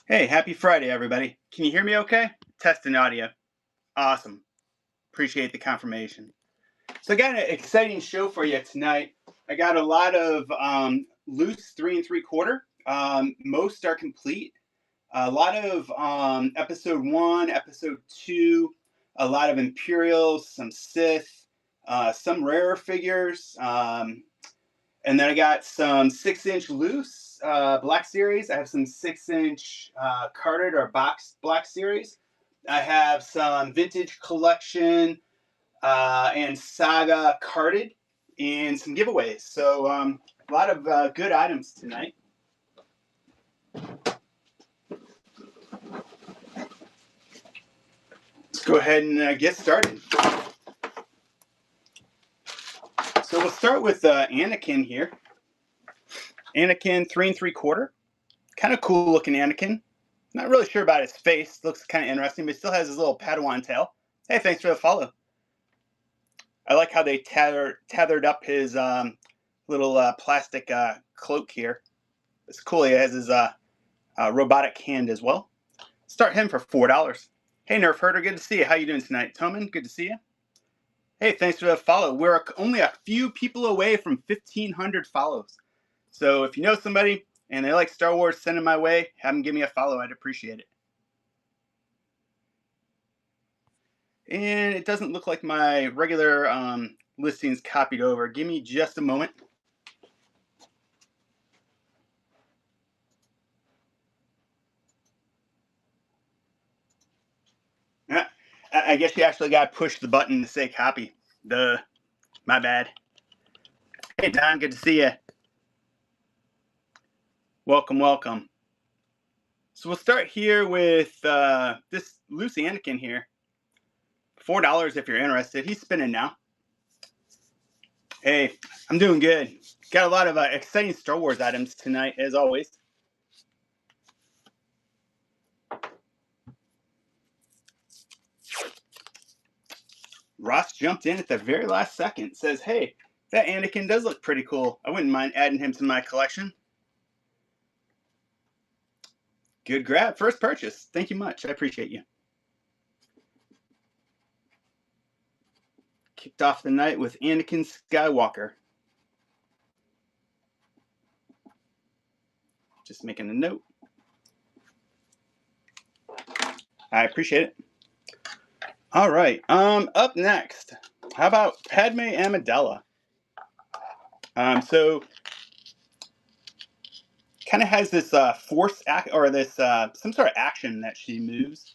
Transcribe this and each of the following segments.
Hey, happy Friday, everybody. Can you hear me okay? Testing audio. Awesome. Appreciate the confirmation. So, I got an exciting show for you tonight. I got a lot of loose 3 3/4. Most are complete. A lot of episode 1, episode 2, a lot of Imperials, some Sith, some rarer figures. And then I got some 6-inch loose Black Series. I have some 6-inch carded or box Black Series. I have some vintage collection and saga carded and some giveaways. So a lot of good items tonight. Let's go ahead and get started. So we'll start with Anakin here. Anakin 3 3/4. Kind of cool looking Anakin. Not really sure about his face. Looks kind of interesting, but he still has his little Padawan tail. Hey, thanks for the follow. I like how they tethered up his little plastic cloak here. It's cool. He has his robotic hand as well. Start him for $4. Hey, Nerf Herder, good to see you. How you doing tonight? Toman, good to see you. Hey, thanks for the follow. We're only a few people away from 1,500 follows. So if you know somebody and they like Star Wars, send them my way. Have them give me a follow. I'd appreciate it. And it doesn't look like my regular listings copied over. Give me just a moment. I guess you actually got to push the button to say copy. Duh. My bad. Hey, Don, good to see you. Welcome, welcome. So we'll start here with this loose Anakin here. $4 if you're interested. He's spinning now. Hey, I'm doing good. Got a lot of exciting Star Wars items tonight, as always. Ross jumped in at the very last second. Says, hey, that Anakin does look pretty cool. I wouldn't mind adding him to my collection. Good grab. First purchase. Thank you much. I appreciate you. Kicked off the night with Anakin Skywalker. Just making a note. I appreciate it. All right. Up next, how about Padme Amidala? So kind of has this force act or this some sort of action that she moves.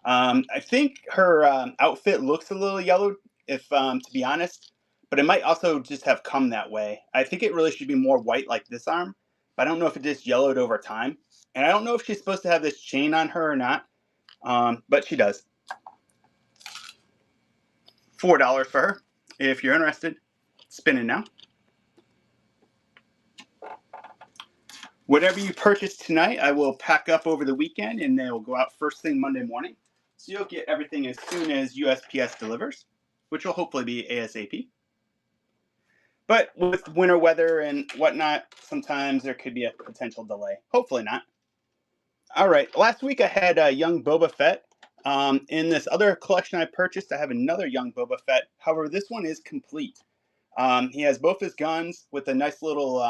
I think her outfit looks a little yellowed, if to be honest, but it might also just have come that way. I think it really should be more white like this arm, but I don't know if it just yellowed over time. And I don't know if she's supposed to have this chain on her or not, but she does. $4 for her. If you're interested, spinning now. Whatever you purchase tonight, I will pack up over the weekend and they will go out first thing Monday morning. So you'll get everything as soon as USPS delivers, which will hopefully be ASAP. But with winter weather and whatnot, sometimes there could be a potential delay. Hopefully not. All right. Last week I had a young Boba Fett. In this other collection I purchased, I have another young Boba Fett. However, this one is complete. He has both his guns with a nice little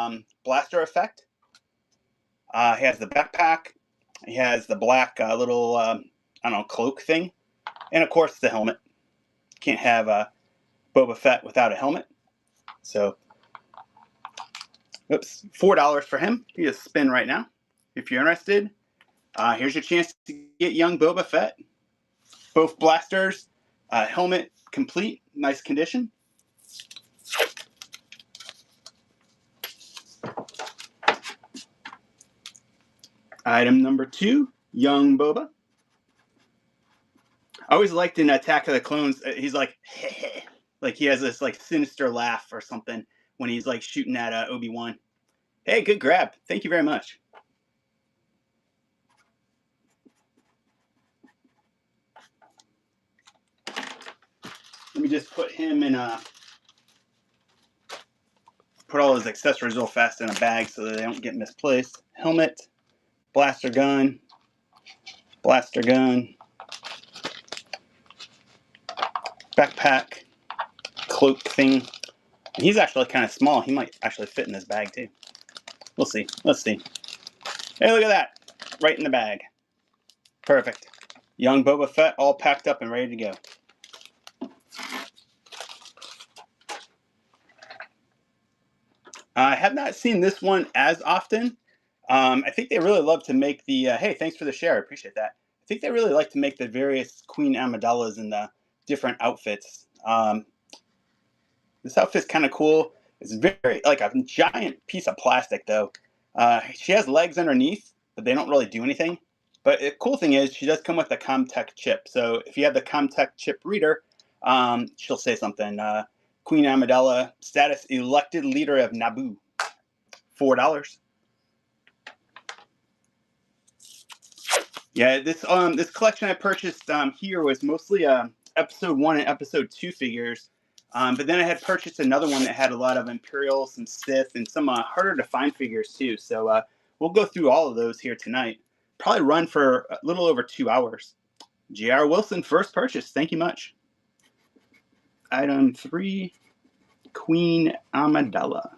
blaster effect. He has the backpack. He has the black little, I don't know, cloak thing. And of course, the helmet. Can't have Boba Fett without a helmet. So, oops, $4 for him. He is spin right now. If you're interested, here's your chance to get young Boba Fett. Both blasters, helmet complete, nice condition. Item number 2, young Boba. I always liked in Attack of the Clones, he's like, like he has this like sinister laugh or something when he's like shooting at Obi-Wan. Hey, good grab. Thank you very much. Let me just put him in put all his accessories real fast in a bag so that they don't get misplaced. Helmet, blaster gun, backpack, cloak thing. He's actually kind of small. He might actually fit in this bag too. We'll see. Let's see. Hey, look at that. Right in the bag. Perfect. Young Boba Fett all packed up and ready to go. I have not seen this one as often. I think they really love to make the, hey, thanks for the share. I appreciate that. I think they really like to make the various Queen Amidala's in the different outfits. This outfit's kind of cool. It's very, like a giant piece of plastic though. She has legs underneath, but they don't really do anything. But the cool thing is she does come with the Comtech chip. So if you have the Comtech chip reader, she'll say something. Queen Amidala, status elected leader of Naboo. $4. Yeah, this collection I purchased here was mostly episode 1 and episode 2 figures. But then I had purchased another one that had a lot of Imperial, some Sith, and some harder to find figures too. So we'll go through all of those here tonight. Probably run for a little over 2 hours. J.R. Wilson, first purchase. Thank you much. Item 3, Queen Amidala.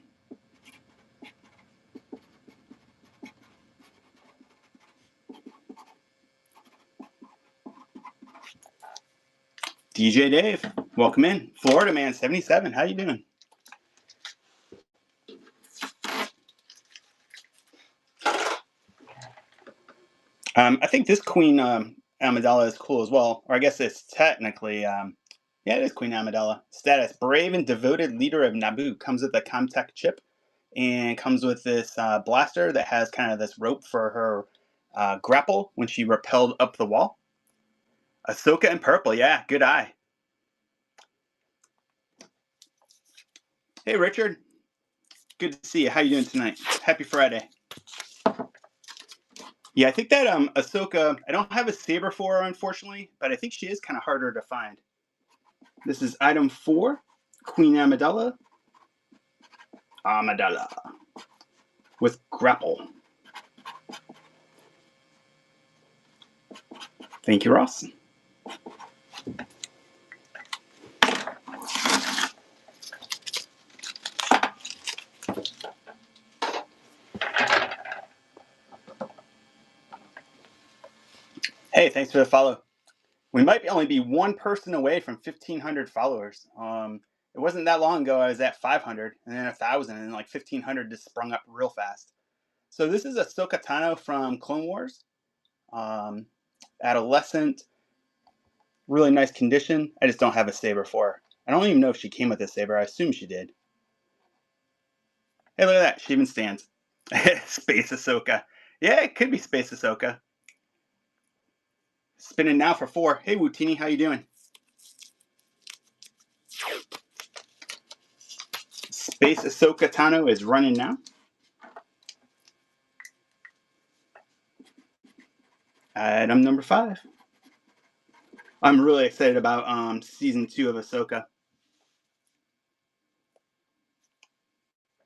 DJ Dave, welcome in. Florida Man 77, how you doing? I think this Queen Amidala is cool as well. Or I guess it's technically, yeah, it is Queen Amidala. Status, brave and devoted leader of Naboo. Comes with a Comtech chip and comes with this blaster that has kind of this rope for her grapple when she rappelled up the wall. Ahsoka in purple, yeah, good eye. Hey, Richard. Good to see you. How you doing tonight? Happy Friday. Yeah, I think that Ahsoka, I don't have a saber for her, unfortunately, but I think she is kind of harder to find. This is item 4, Queen Amidala. Amidala. With grapple. Thank you, Ross. Hey, thanks for the follow. We might only be one person away from 1,500 followers. It wasn't that long ago I was at 500, and then 1,000, and then like 1,500 just sprung up real fast. So this is Ahsoka Tano from Clone Wars. Adolescent, really nice condition. I just don't have a saber for her. I don't even know if she came with a saber. I assume she did. Hey, look at that. She even stands. Space Ahsoka. Yeah, it could be Space Ahsoka. Spinning now for 4. Hey, Wootini, how you doing? Space Ahsoka Tano is running now. Item number 5. I'm really excited about season 2 of Ahsoka.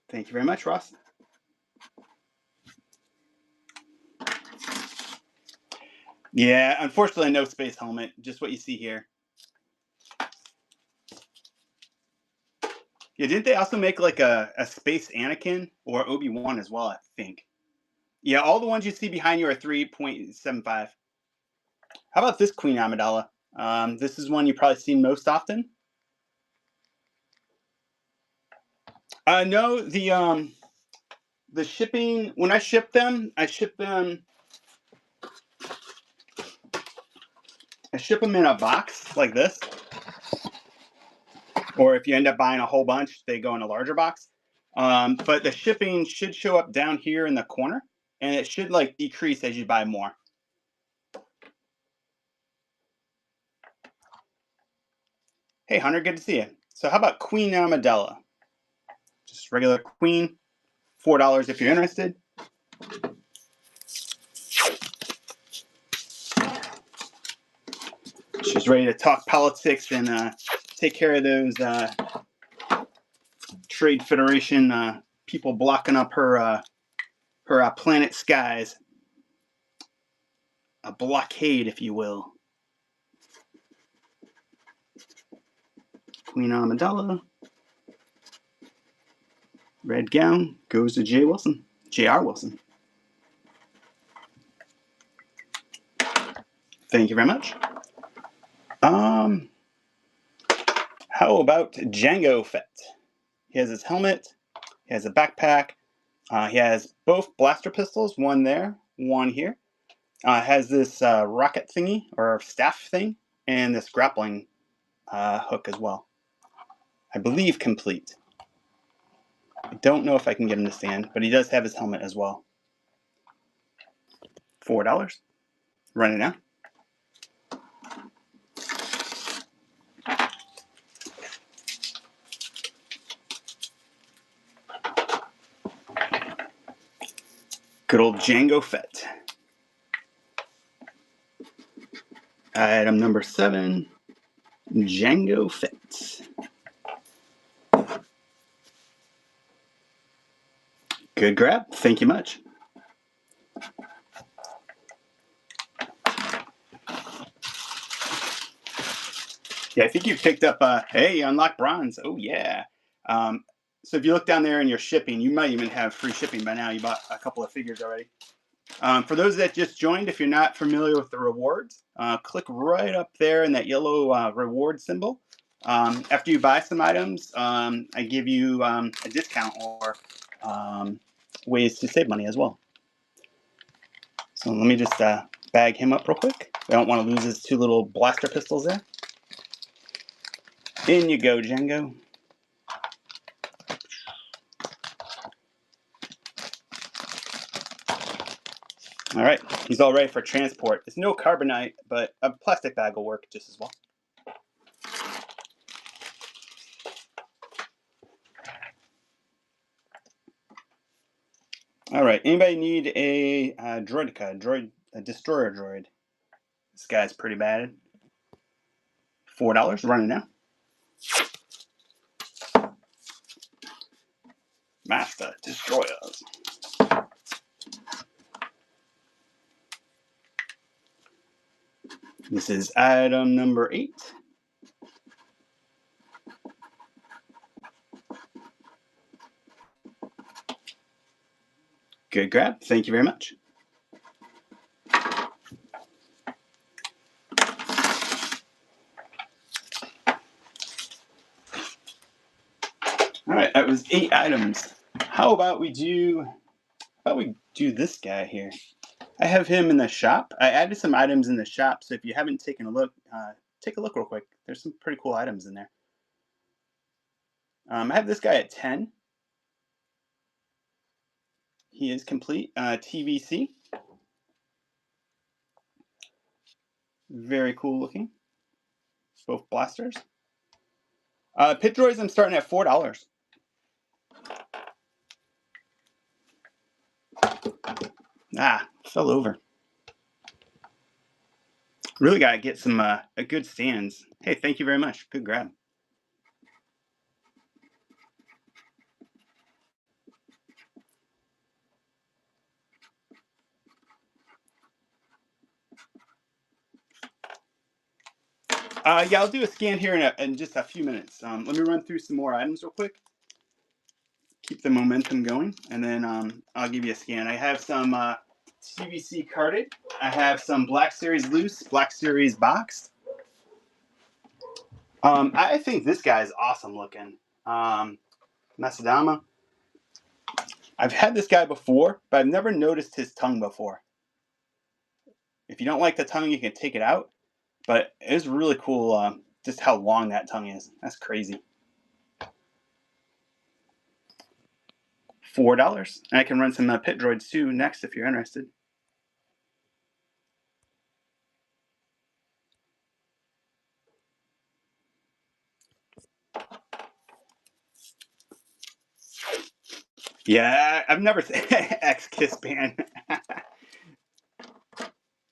Thank you very much, Ross. Yeah, unfortunately, no space helmet. Just what you see here. Yeah, didn't they also make like a space Anakin or Obi-Wan as well, I think? Yeah, all the ones you see behind you are 3.75. How about this Queen Amidala? This is one you've probably seen most often. No, the shipping, when I ship them in a box like this. Or if you end up buying a whole bunch, they go in a larger box. But the shipping should show up down here in the corner, and it should like decrease as you buy more. Hey, Hunter, good to see you. So how about Queen Amidala? Just regular Queen, $4 if you're interested. She's ready to talk politics and take care of those Trade Federation people blocking up her planet skies. a blockade, if you will. Queen Amidala. Red gown goes to J. Wilson. J.R. Wilson. Thank you very much. How about Jango Fett? He has his helmet. He has a backpack. He has both blaster pistols, one there, one here. Has this rocket thingy or staff thing, and this grappling hook as well. I believe complete. I don't know if I can get him to stand, but he does have his helmet as well. $4. Run it now. Good old Jango Fett. Item number 7, Jango Fett. Good grab. Thank you much. Yeah, I think you picked up, hey, unlock bronze. Oh, yeah. So if you look down there in your shipping, you might even have free shipping by now. You bought a couple of figures already. For those that just joined, if you're not familiar with the rewards, click right up there in that yellow reward symbol. After you buy some items, I give you a discount or ways to save money as well. So let me just bag him up real quick. I don't want to lose his 2 little blaster pistols there. In you go, Jango. All right, he's all ready for transport. It's no carbonite, but a plastic bag will work just as well. All right, anybody need a droideka, a destroyer droid? This guy's pretty bad. $4, running now. Master Destroyers. This is item number 8. Good grab. Thank you very much. All right, that was 8 items. How about we do this guy here? I have him in the shop. I added some items in the shop, so if you haven't taken a look, take a look real quick. There's some pretty cool items in there. I have this guy at 10. He is complete. TVC. Very cool looking. Both blasters. Pit droids, I'm starting at $4. Fell over. Really got to get some good stands. Hey, thank you very much. Good grab. Yeah, I'll do a scan here in just a few minutes. Let me run through some more items real quick. Keep the momentum going, and then I'll give you a scan. I have some TVC carded. I have some Black Series loose, Black Series boxed. I think this guy is awesome looking. Masadama. I've had this guy before, but I've never noticed his tongue before. If you don't like the tongue, you can take it out. But it is really cool just how long that tongue is. That's crazy. $4. And I can run some pit droids too next if you're interested. Yeah, I've never seen X-Kiss band.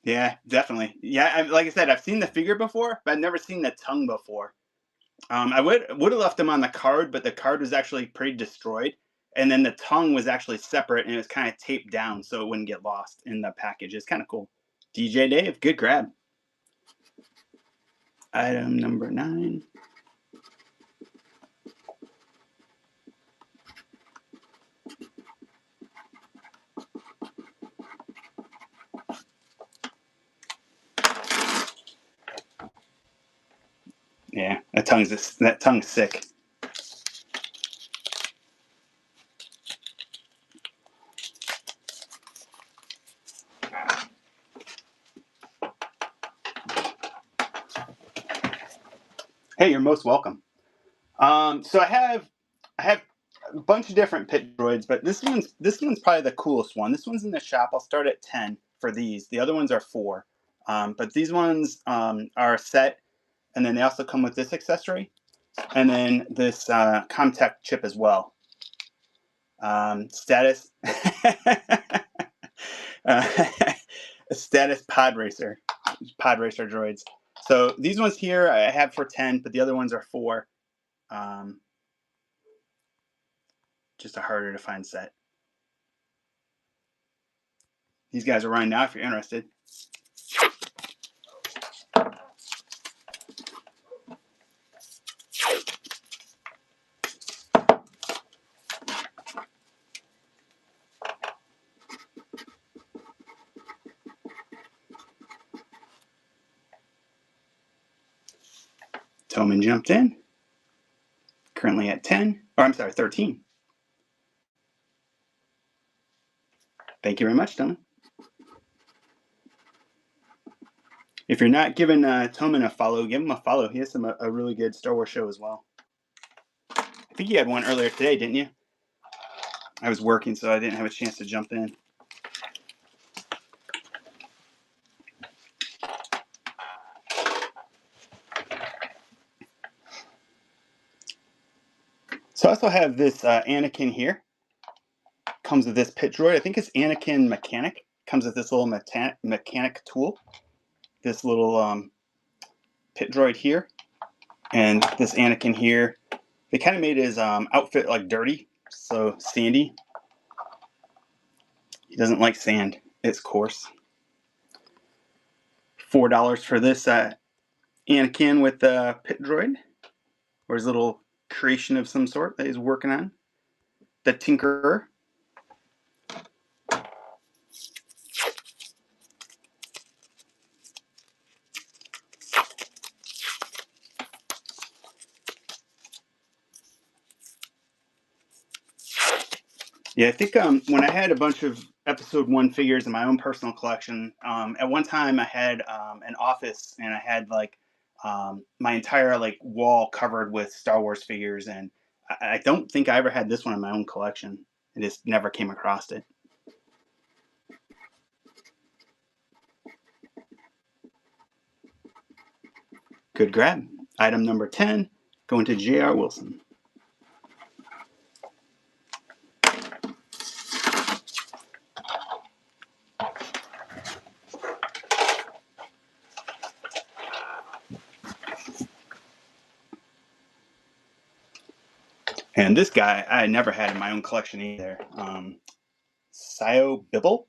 Yeah, definitely. Yeah, like I said, I've seen the figure before, but I've never seen the tongue before. I would have left them on the card, but the card was actually pretty destroyed, and then the tongue was actually separate, and it was kind of taped down so it wouldn't get lost in the package. It's kind of cool. DJ Dave, good grab. Item number 9. Yeah, that tongue's sick. Hey, you're most welcome. So I have a bunch of different pit droids, but this one's probably the coolest one. This one's in the shop. I'll start at 10 for these. The other ones are 4. But these ones are a set, and then they also come with this accessory, and then this Comtech chip as well. Status status pod racer droids. So these ones here I have for 10, but the other ones are 4. Just a harder to find set. These guys are running now if you're interested. Toman jumped in. Currently at 10. Or I'm sorry, 13. Thank you very much, Toman. If you're not giving Toman a follow, give him a follow. He has a really good Star Wars show as well. I think you had one earlier today, didn't you? I was working, so I didn't have a chance to jump in. So I also have this Anakin here. Comes with this pit droid. I think it's Anakin Mechanic. Comes with this little mechanic tool. This little pit droid here. And this Anakin here. They kind of made his outfit like dirty. So sandy. He doesn't like sand. It's coarse. $4 for this Anakin with the pit droid. Or his little creation of some sort that he's working on. The Tinkerer. Yeah, I think when I had a bunch of Episode 1 figures in my own personal collection, at one time I had an office and I had like my entire like wall covered with Star Wars figures, and I don't think I ever had this one in my own collection. I just never came across it. Good grab. Item number 10, going to J.R. Wilson. And this guy I never had in my own collection either. Sio Bibble.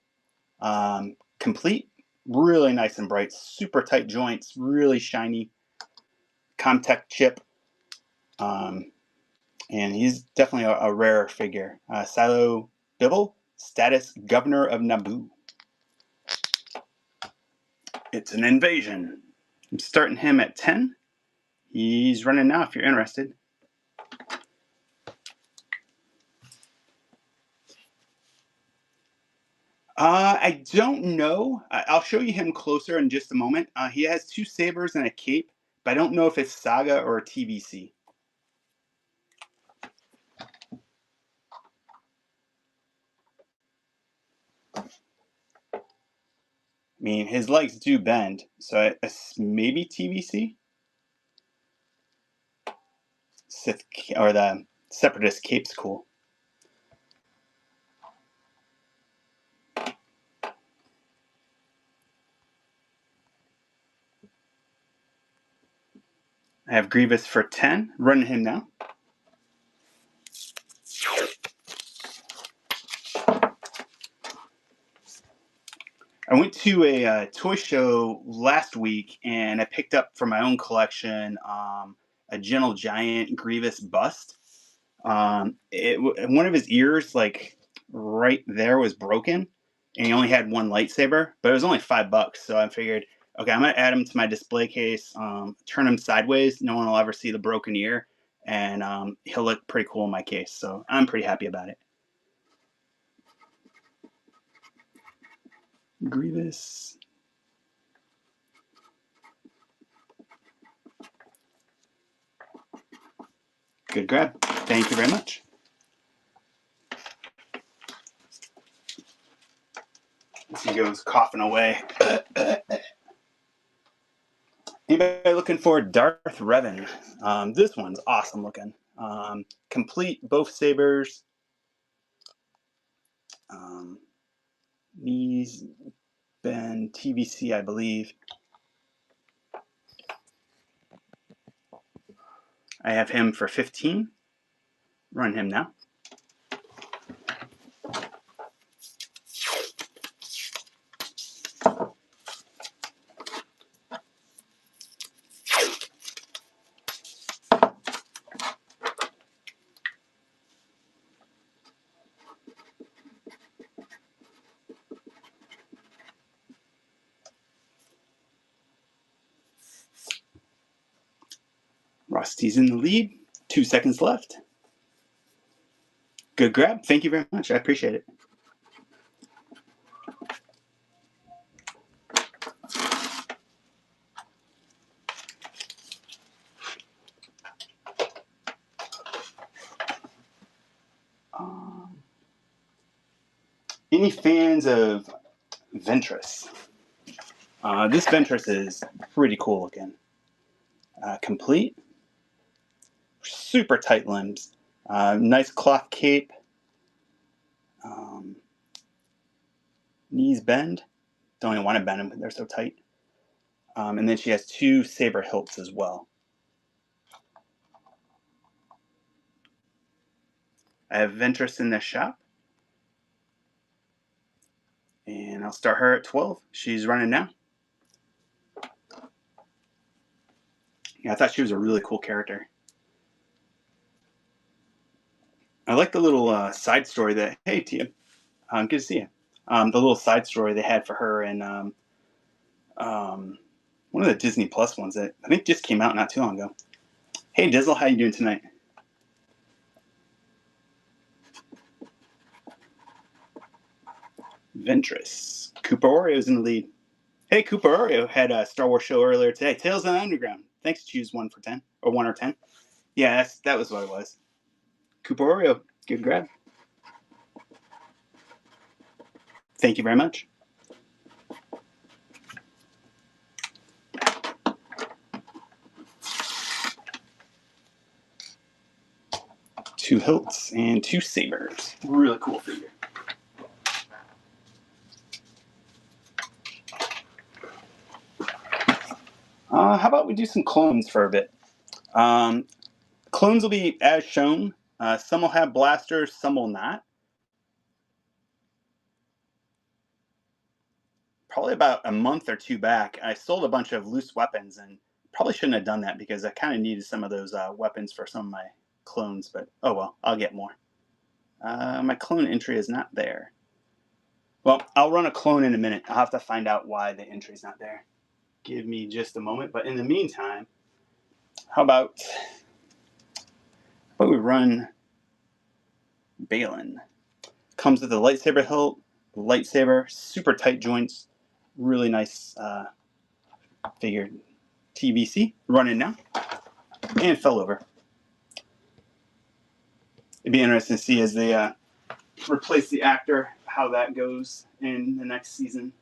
Complete, really nice and bright, super tight joints, really shiny. Comtech chip. And he's definitely a rare figure. Silo Bibble, status Governor of Naboo. It's an invasion. I'm starting him at 10. He's running now if you're interested. I don't know. I'll show you him closer in just a moment. He has 2 sabers and a cape, but I don't know if it's Saga or TVC. I mean, his legs do bend, so maybe TVC? Sith or the Separatist cape's cool. I have Grievous for 10, running him now. I went to a toy show last week, and I picked up for my own collection a Gentle Giant Grievous bust. One of his ears, like right there, was broken, and he only had one lightsaber, but it was only $5. So I figured, okay, I'm gonna add him to my display case, turn him sideways. No one will ever see the broken ear, and he'll look pretty cool in my case. So I'm pretty happy about it. Grievous. Good grab. Thank you very much. As he goes coughing away. Anybody looking for Darth Revan? This one's awesome looking. Complete, both sabers. He's been TVC, I believe. I have him for 15. Run him now. Rusty's in the lead. 2 seconds left. Good grab. Thank you very much. I appreciate it. Any fans of Ventress? This Ventress is pretty cool looking. Complete. Super tight limbs. Nice cloth cape. Knees bend. Don't even want to bend them, they're so tight. And then she has 2 saber hilts as well. I have Ventress in the shop. And I'll start her at 12. She's running now. Yeah, I thought she was a really cool character. I like the little side story that, hey, Tia, good to see you. The little side story they had for her in one of the Disney Plus ones that I think just came out not too long ago. Hey, Dizzle, how you doing tonight? Ventress. Cooper Oreo's in the lead. Hey, Cooper Oreo had a Star Wars show earlier today. Tales of the Underground. Thanks. Choose 1 for 10 or 1 or 10. Yeah, that was what it was. Cooper Oreo, good grab. Thank you very much. Two hilts and 2 sabers. Really cool figure. How about we do some clones for a bit? Clones will be as shown. Some will have blasters, some will not. Probably about a month or 2 back, I sold a bunch of loose weapons, and probably shouldn't have done that because I kind of needed some of those weapons for some of my clones, but oh well, I'll get more. My clone entry is not there. Well, I'll run a clone in a minute. I'll have to find out why the entry's not there. Give me just a moment, but in the meantime, how about we run Balin? Comes with a lightsaber hilt, lightsaber, super tight joints, really nice figure. TBC, running now, and fell over. It'd be interesting to see as they replace the actor, how that goes in the next season.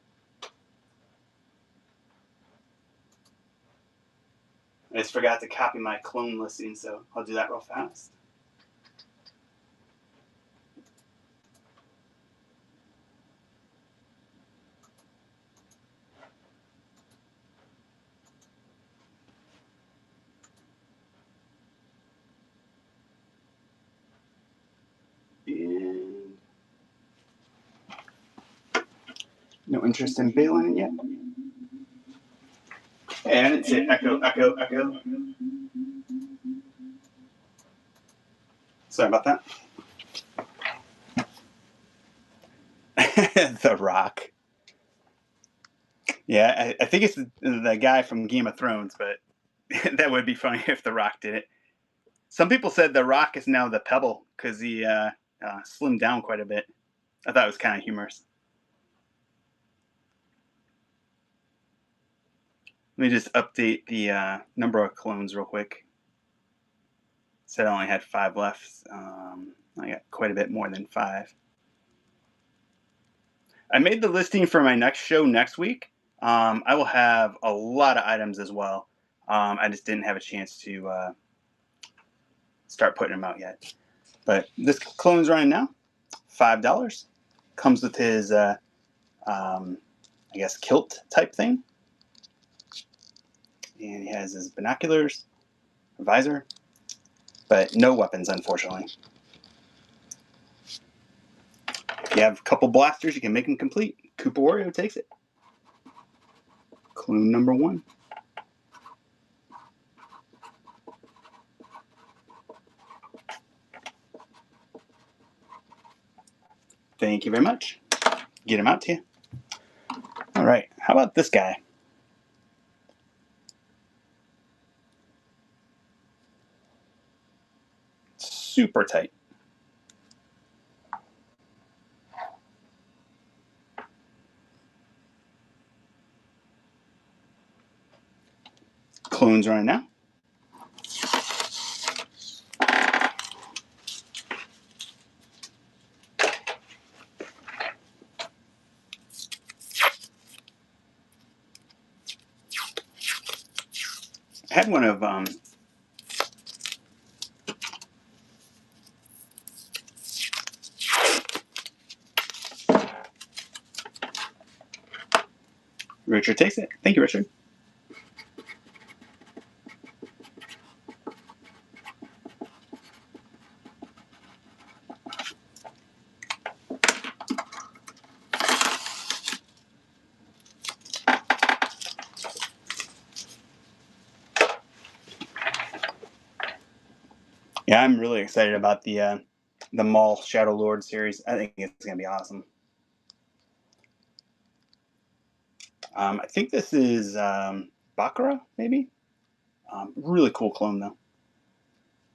I just forgot to copy my clone listing, so I'll do that real fast. And No interest in bailing it yet. Hey, I didn't say echo, echo, echo. Sorry about that. The Rock. Yeah, I think it's the guy from Game of Thrones, but that would be funny if The Rock did it. Some people said The Rock is now the Pebble because he slimmed down quite a bit. I thought it was kind of humorous. Let me just update the number of clones real quick. Said I only had 5 left. I got quite a bit more than 5. I made the listing for my next show next week. I will have a lot of items as well. I just didn't have a chance to start putting them out yet. But this clone's running now, $5. Comes with his, I guess, kilt type thing. And he has his binoculars, visor, but no weapons, unfortunately. If you have a couple blasters, you can make them complete. Koopa Wario takes it. Clone number 1. Thank you very much. Get him out to you. All right, how about this guy? Super tight. Clones running now. I had one of Richard takes it. Thank you, Richard. Yeah, I'm really excited about the Maul Shadow Lord series. I think it's gonna be awesome. I think this is Bakura, maybe. Really cool clone though.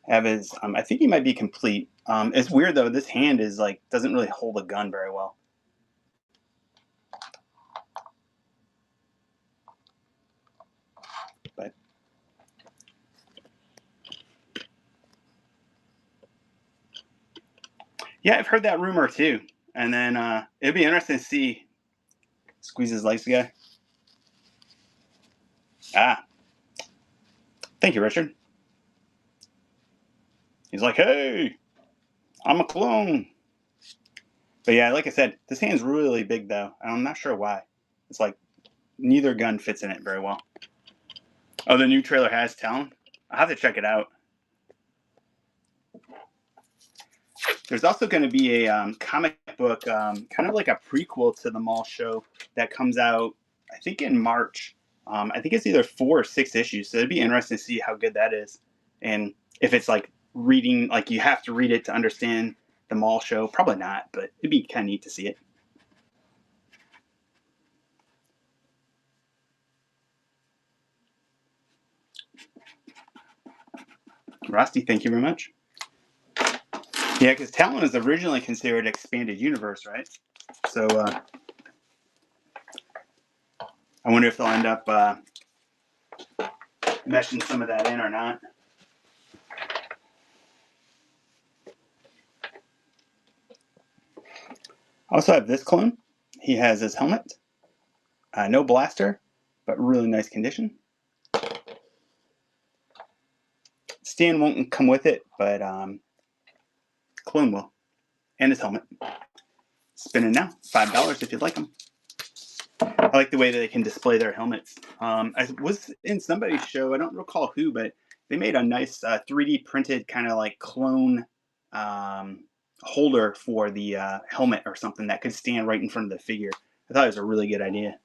Have his. I think he might be complete. It's weird though. This hand is like doesn't really hold a gun very well. But yeah, I've heard that rumor too. And then it'd be interesting to see squeeze his legs together. Ah, thank you, Richard. He's like, hey, I'm a clone. But yeah, like I said, this hand's really big though, and I'm not sure why. It's like neither gun fits in it very well. Oh, the new trailer has Talon? I'll have to check it out. There's also going to be a comic book, kind of like a prequel to the Maul show that comes out, I think, in March. I think it's either 4 or 6 issues, so it'd be interesting to see how good that is. And if it's like reading, like you have to read it to understand the Maul show, probably not, but it'd be kind of neat to see it. Rusty, thank you very much. Yeah, because Talon is originally considered expanded universe, right? So I wonder if they'll end up meshing some of that in or not. I also have this clone. He has his helmet. No blaster, but really nice condition. Stand won't come with it, but clone will. And his helmet. Spinning now. $5 if you'd like them. I like the way that they can display their helmets. I was in somebody's show, I don't recall who, but they made a nice 3D printed kind of like clone holder for the helmet or something that could stand right in front of the figure. I I thought it was a really good idea.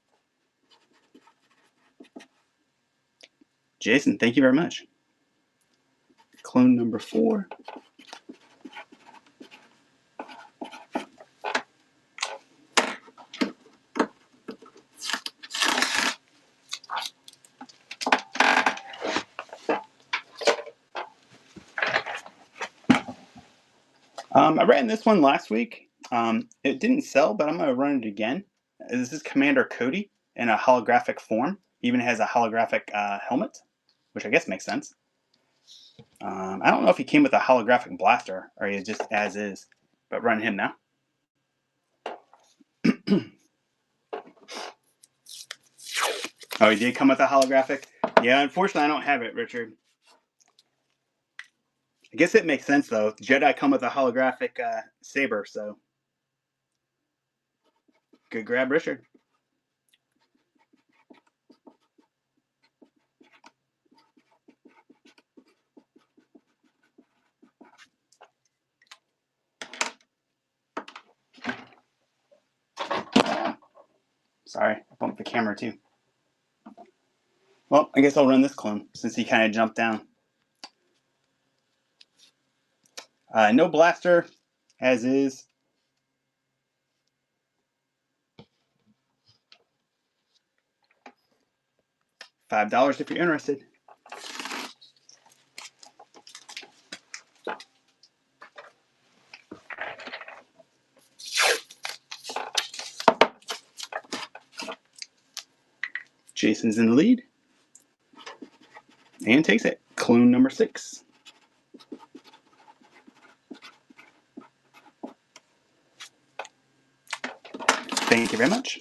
Jason, thank you very much. Clone number 4. I ran this one last week. It didn't sell, but I'm going to run it again. This is Commander Cody in a holographic form. He even has a holographic helmet, which I guess makes sense. I don't know if he came with a holographic blaster or he just as is, but run him now. Oh, he did come with a holographic? Yeah, unfortunately, I don't have it, Richard. I guess it makes sense, though. Jedi come with a holographic saber, so. Good grab, Richard. Sorry, I bumped the camera, too. Well, I guess I'll run this clone, since he kind of jumped down. No blaster, as is. $5 if you're interested. Jason's in the lead. And takes it. Clone number 6. Thank you very much.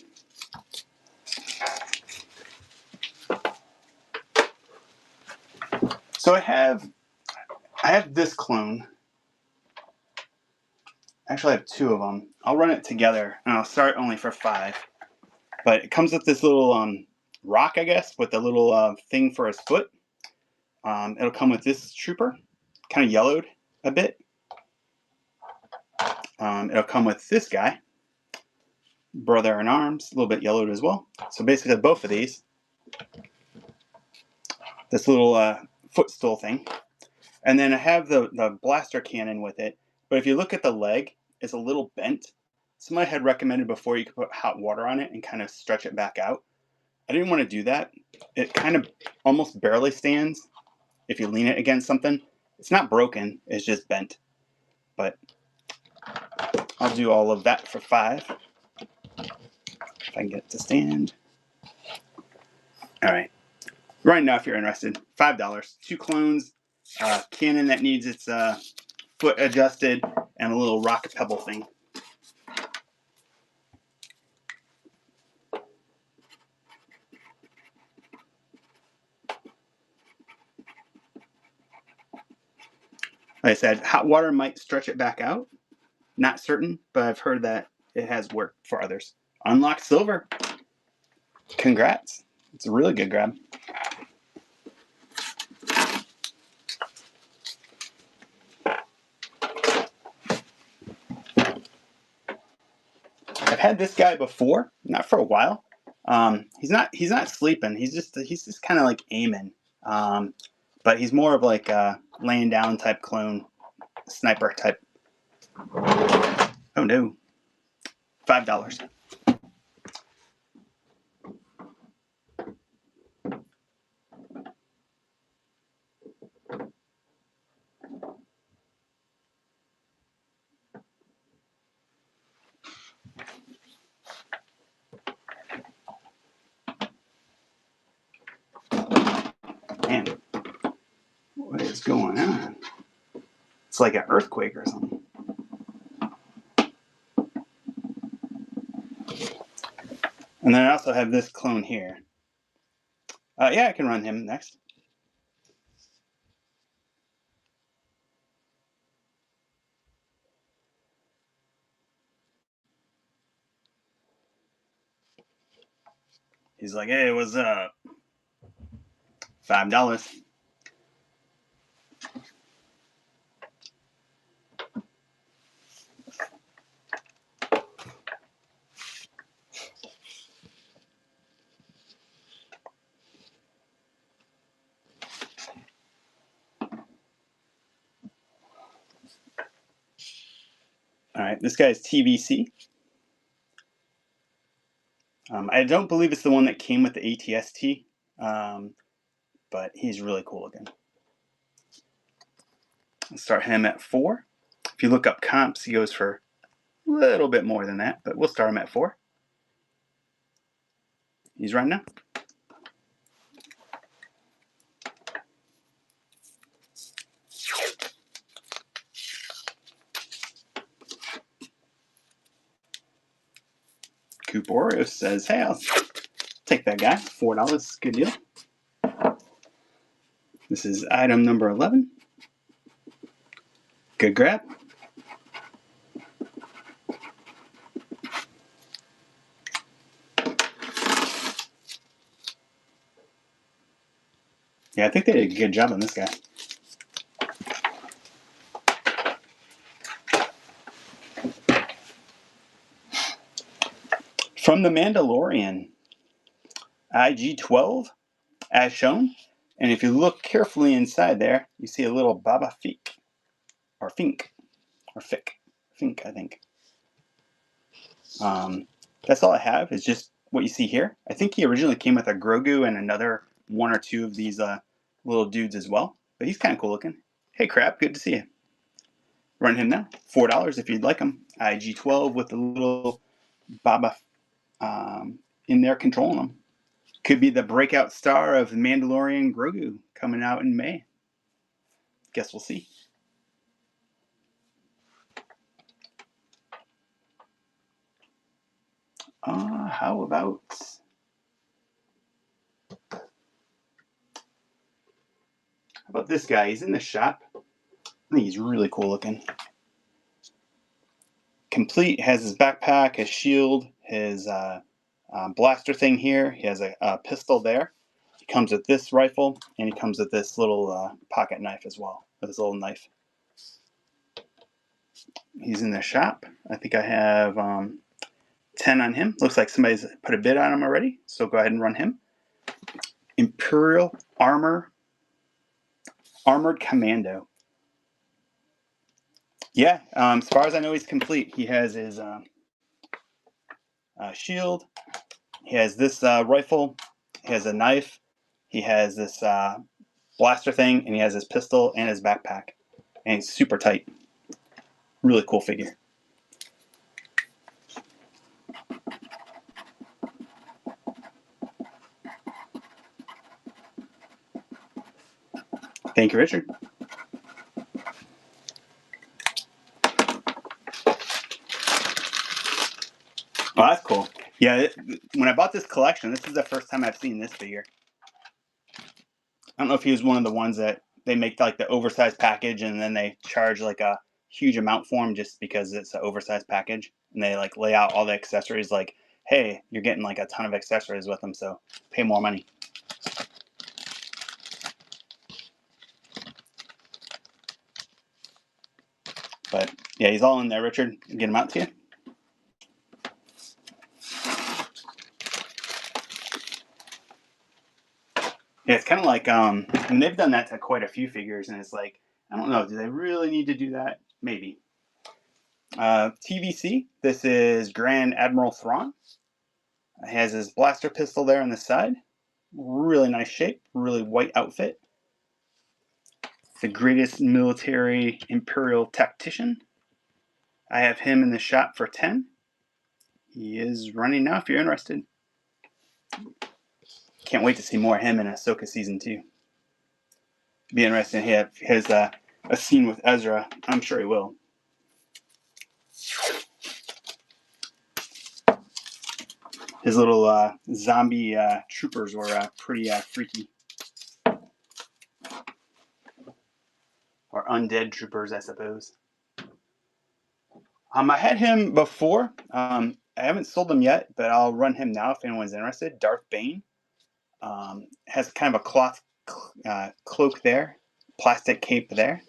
So I have this clone. Actually, I have 2 of them. I'll run it together, and I'll start only for 5. But it comes with this little rock, I guess, with a little thing for his foot. It'll come with this trooper, kind of yellowed a bit. It'll come with this guy, Brother in Arms, a little bit yellowed as well. So basically both of these. This little footstool thing. And then I have the blaster cannon with it. But if you look at the leg, it's a little bent. Somebody had recommended before you could put hot water on it and kind of stretch it back out. I didn't want to do that. It kind of almost barely stands if you lean it against something. It's not broken, it's just bent. But I'll do all of that for 5. If I can get it to stand. All right. Right now, if you're interested, $5. 2 clones, cannon that needs its foot adjusted, and a little rock pebble thing. Like I said, hot water might stretch it back out. Not certain, but I've heard that it has worked for others. Unlocked silver. Congrats. It's a really good grab. I've had this guy before, not for a while. He's not sleeping. He's just kind of like aiming. But he's more of like a laying down type clone, sniper type. Oh no. $5. Man, what is going on? It's like an earthquake or something. And then I also have this clone here. Yeah, I can run him next. He's like, hey, what's up? $5. right, this guy's TVC. I don't believe it's the one that came with the ATST, but he's really cool looking. Let's start him at 4. If you look up comps, he goes for a little bit more than that, but we'll start him at 4. He's running now. Coop Oreo says, hey, I'll take that guy. $4, good deal. This is item number 11. Good grab. Yeah, I think they did a good job on this guy. From The Mandalorian, IG-12, as shown. And if you look carefully inside there, you see a little Boba Fett, or Fink, or Fick, Fink, I think. That's all I have, is just what you see here. I think he originally came with a Grogu and another 1 or 2 of these little dudes as well. But he's kind of cool looking. Hey, Crab, good to see you. Run him now. $4 if you'd like him. IG-12 with the little Boba in there controlling him. Could be the breakout star of Mandalorian Grogu coming out in May. Guess we'll see. How about this guy? He's in the shop. I think he's really cool looking. Complete, has his backpack, his shield, his blaster thing here. He has a pistol there. He comes with this rifle, and he comes with this little pocket knife as well, with his little knife. He's in the shop. I think I have 10 on him. Looks like somebody's put a bid on him already, so go ahead and run him. Imperial Armored Commando. Yeah, as far as I know, he's complete. He has his shield. He has this rifle. He has a knife. He has this blaster thing, and he has his pistol and his backpack. And he's super tight. Really cool figure. Thank you, Richard. Oh, that's cool. Yeah, when I bought this collection, this is the first time I've seen this figure. I don't know if he was one of the ones that they make like the oversized package and then they charge like a huge amount for him just because it's an oversized package. And they like lay out all the accessories like, hey, you're getting like a ton of accessories with them, so pay more money. But yeah, he's all in there, Richard. Get him out to you. Yeah, it's kind of like, and they've done that to quite a few figures, and it's like, I don't know, do they really need to do that? Maybe. TVC, this is Grand Admiral Thrawn. He has his blaster pistol there on the side. Really nice shape, really white outfit. The greatest military imperial tactician. I have him in the shop for 10. He is running now if you're interested. Can't wait to see more of him in Ahsoka Season 2. Be interesting. He has a scene with Ezra. I'm sure he will. His little zombie troopers were pretty freaky. Or undead troopers, I suppose. I had him before. I haven't sold him yet, but I'll run him now if anyone's interested. Darth Bane. Has kind of a cloth cloak there, plastic cape there.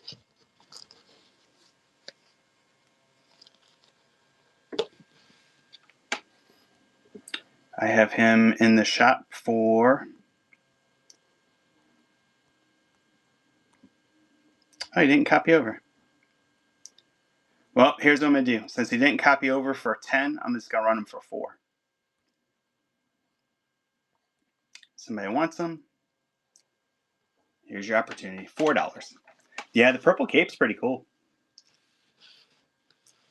I have him in the shop for... Oh, he didn't copy over. Well, here's what I'm going to do. Since he didn't copy over for 10, I'm just going to run him for 4. Somebody wants them. Here's your opportunity. $4. Yeah, the purple cape's pretty cool.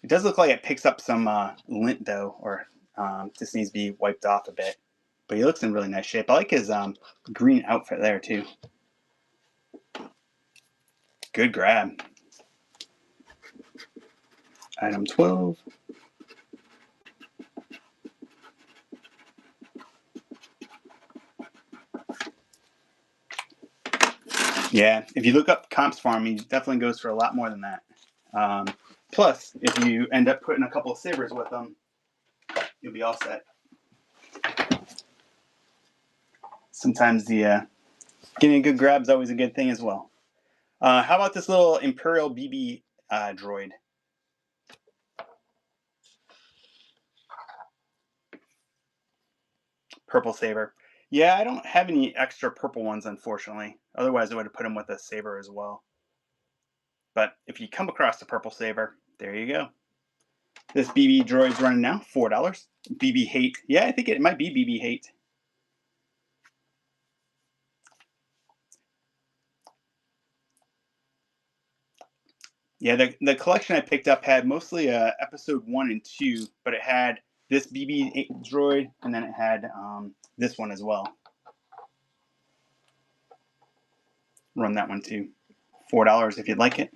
It does look like it picks up some lint, though, or just needs to be wiped off a bit. But he looks in really nice shape. I like his green outfit there, too. Good grab. Item 12. Yeah, if you look up comps for him, he definitely goes for a lot more than that. Plus, if you end up putting a couple of sabers with him, you'll be all set. Sometimes the getting a good grab is always a good thing as well. How about this little Imperial BB droid? Purple saber. Yeah, I don't have any extra purple ones, unfortunately. Otherwise, I would have put him with a saber as well. But if you come across the purple saber, there you go. This BB droid's running now, $4. BB Hate. Yeah, I think it might be BB Hate. Yeah, the collection I picked up had mostly episode 1 and 2, but it had this BB droid, and then it had this one as well. Run that one too. $4 if you'd like it.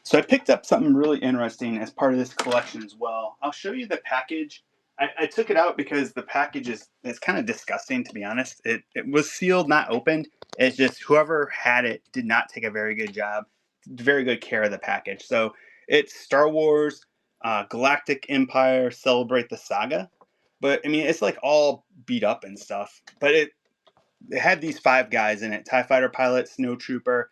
So I picked up something really interesting as part of this collection as well. I'll show you the package. I took it out because the package is kind of disgusting, to be honest. It was sealed, not opened. It's just whoever had it did not take a very good job, very good care of the package. So it's Star Wars, Galactic Empire, Celebrate the Saga. But I mean, it's like all beat up and stuff. But it had these 5 guys in it: TIE Fighter pilot, Snow Trooper,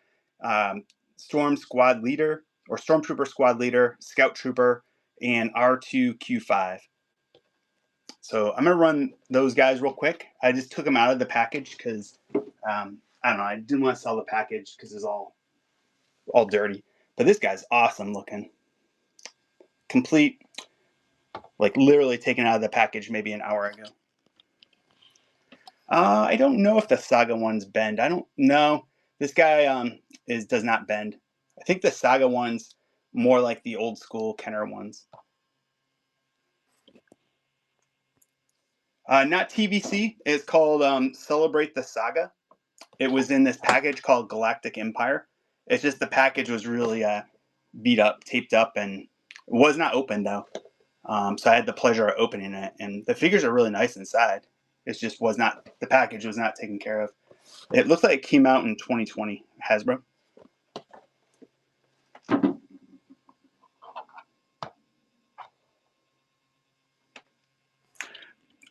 Storm Squad Leader, or Stormtrooper Squad Leader, Scout Trooper, and R2Q5. So I'm going to run those guys real quick. I just took them out of the package because, I don't know, I didn't want to sell the package because it's all dirty. But this guy's awesome looking. Complete, like literally taken out of the package maybe an hour ago. I don't know if the Saga ones bend. I don't know. This guy does not bend. I think the Saga ones more like the old school Kenner ones. Not TVC. It's called Celebrate the Saga. It was in this package called Galactic Empire. It's just the package was really beat up, taped up, and it was not open though. So I had the pleasure of opening it, and the figures are really nice inside. It just was not, the package was not taken care of. It looks like it came out in 2020, Hasbro.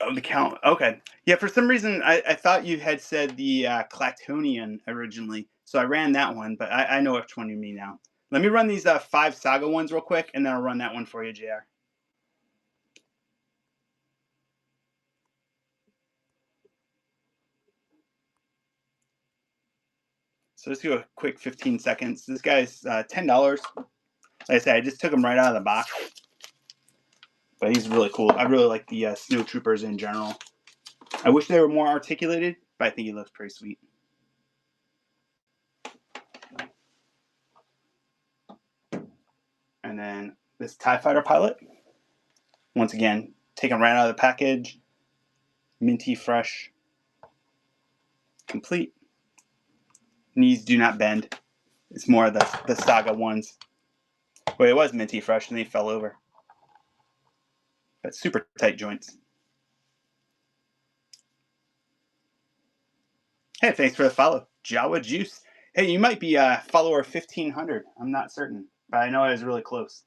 Oh, the count. Okay. Yeah, for some reason, I thought you had said the Clatonian originally. So I ran that one, but I know which one you mean now. Let me run these 5 Saga ones real quick, and then I'll run that one for you, JR. So let's do a quick 15 seconds. This guy's $10. Like I said, I just took him right out of the box. But he's really cool. I really like the Snow Troopers in general. I wish they were more articulated, but I think he looks pretty sweet. And then this TIE Fighter pilot. Once again, taken right out of the package. Minty fresh. Complete. Knees do not bend. It's more of the Saga ones. Well, it was minty fresh and they fell over. But super tight joints. Hey, thanks for the follow. Jawa Juice. Hey, you might be follower 1500. I'm not certain, but I know I was really close.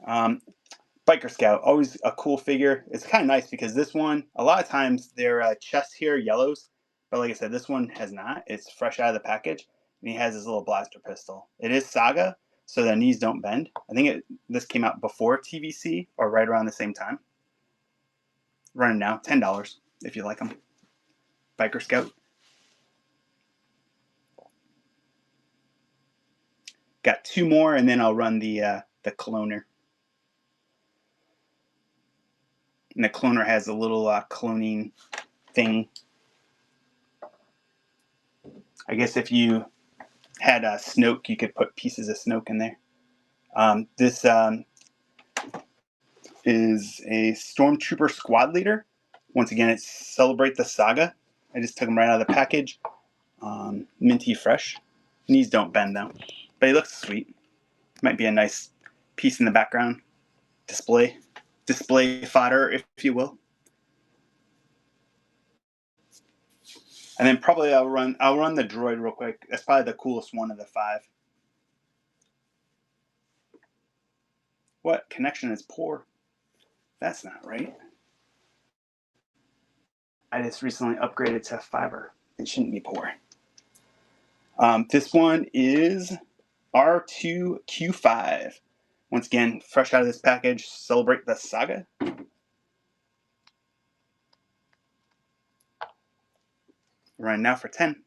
Biker Scout, always a cool figure. It's kind of nice because this one, a lot of times their chest here yellows, but like I said, this one has not. It's fresh out of the package, and he has his little blaster pistol. It is Saga, so the knees don't bend. I think this came out before TVC or right around the same time. Running now, $10 if you like them. Biker Scout. Got 2 more, and then I'll run the cloner. And the cloner has a little cloning thing. I guess if you had a Snoke, you could put pieces of Snoke in there. This is a Stormtrooper squad leader. Once again, it's Celebrate the Saga. I just took him right out of the package. Minty fresh. Knees don't bend though, but he looks sweet. Might be a nice piece in the background. Display fodder, if you will. And then probably I'll run the droid real quick. That's probably the coolest one of the 5. What? Connection is poor. That's not right. I just recently upgraded to fiber. It shouldn't be poor. This one is R2Q5. Once again, fresh out of this package. Celebrate the Saga. Running now for 10.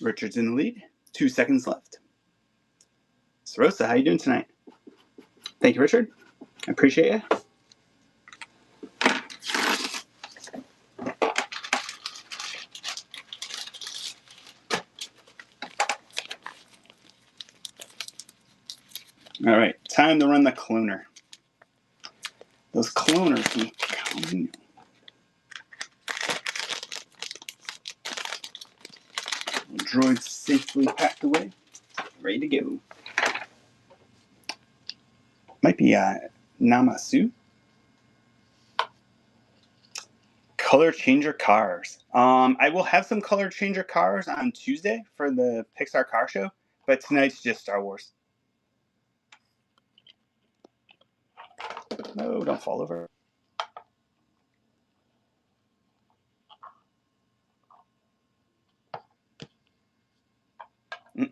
Richard's in the lead. 2 seconds left. Sarosa, how you doing tonight? Thank you, Richard. I appreciate you. All right, time to run the cloner. Those cloners can come. Droid safely packed away, ready to go. Might be Namasu. Color changer cars. I will have some color changer cars on Tuesday for the Pixar car show, but tonight's just Star Wars. No, don't fall over.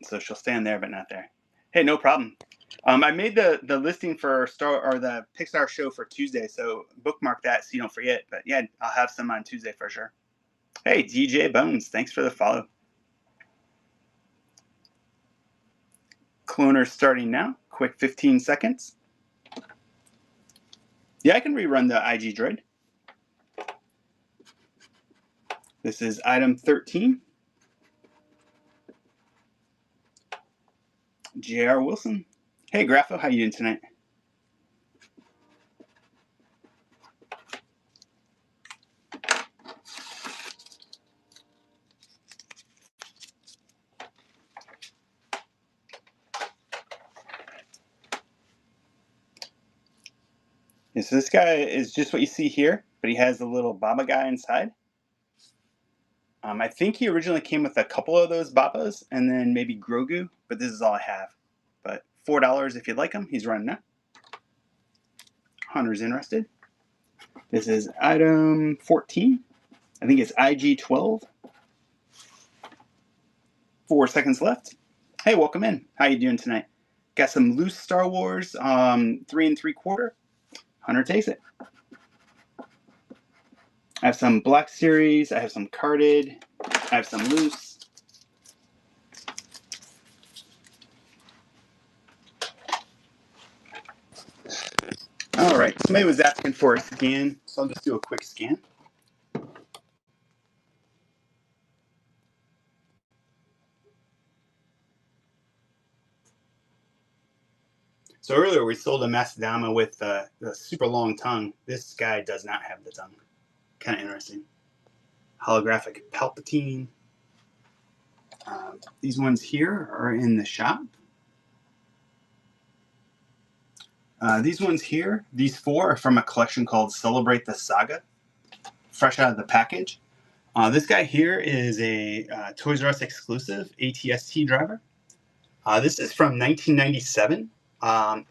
So she'll stand there, but not there. Hey, no problem. I made the listing for the Pixar show for Tuesday, so bookmark that so you don't forget. But yeah, I'll have some on Tuesday for sure. Hey, DJ Bones, thanks for the follow. Cloner starting now. Quick 15 seconds. Yeah, I can rerun the IG droid. This is item 13. J.R. Wilson. Hey, Grapho, how you doing tonight? Yeah, so this guy is just what you see here, but he has a little Baba guy inside. I think he originally came with a couple of those Babas and then maybe Grogu, but this is all I have. But $4 if you'd like him. He's running now. Hunter's interested. This is item 14. I think it's IG-12. 4 seconds left. Hey, welcome in. How you doing tonight? Got some loose Star Wars, 3 3/4. Hunter takes it. I have some Black Series. I have some carded. I have some loose. All right. Somebody was asking for a scan, so I'll just do a quick scan. So earlier we sold a Mastodama with the super long tongue. This guy does not have the tongue. Kind of interesting. Holographic Palpatine. These ones here are in the shop. These ones here, these 4 are from a collection called Celebrate the Saga. fresh out of the package. This guy here is a Toys R Us exclusive ATST driver. This is from 1997. I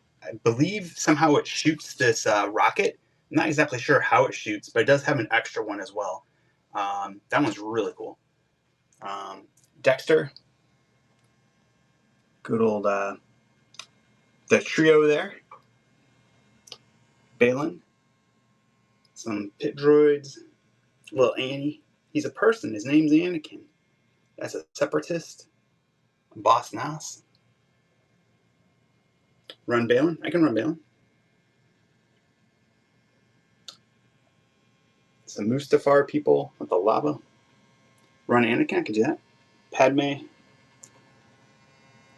believe somehow it shoots this rocket. I'm not exactly sure how it shoots, but it does have an extra one as well. That one's really cool. Dexter. Good old the trio there. Balin. Some pit droids. Little Annie. He's a person. His name's Anakin. That's a separatist. Boss Nass. Run Balin. I can run Balin. Some Mustafar people with the lava. Run Anakin. I can do that. Padme.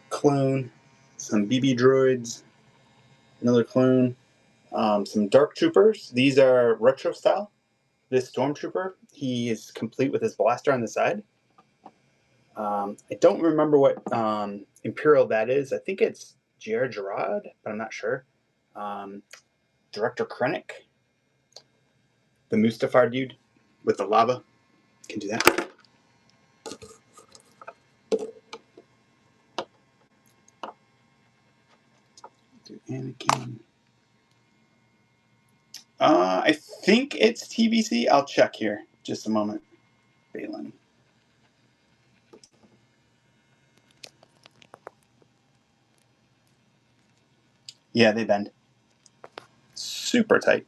Clone. Some BB droids. Another clone. Some Dark Troopers. These are retro style. This Stormtrooper, he is complete with his blaster on the side. I don't remember what Imperial that is. I think it's J.R. Gerard, but I'm not sure. Director Krennic, the Mustafar dude with the lava, can do that. Do Anakin. I think it's TBC. I'll check here. Just a moment. Balin. Yeah, they bend. Super tight.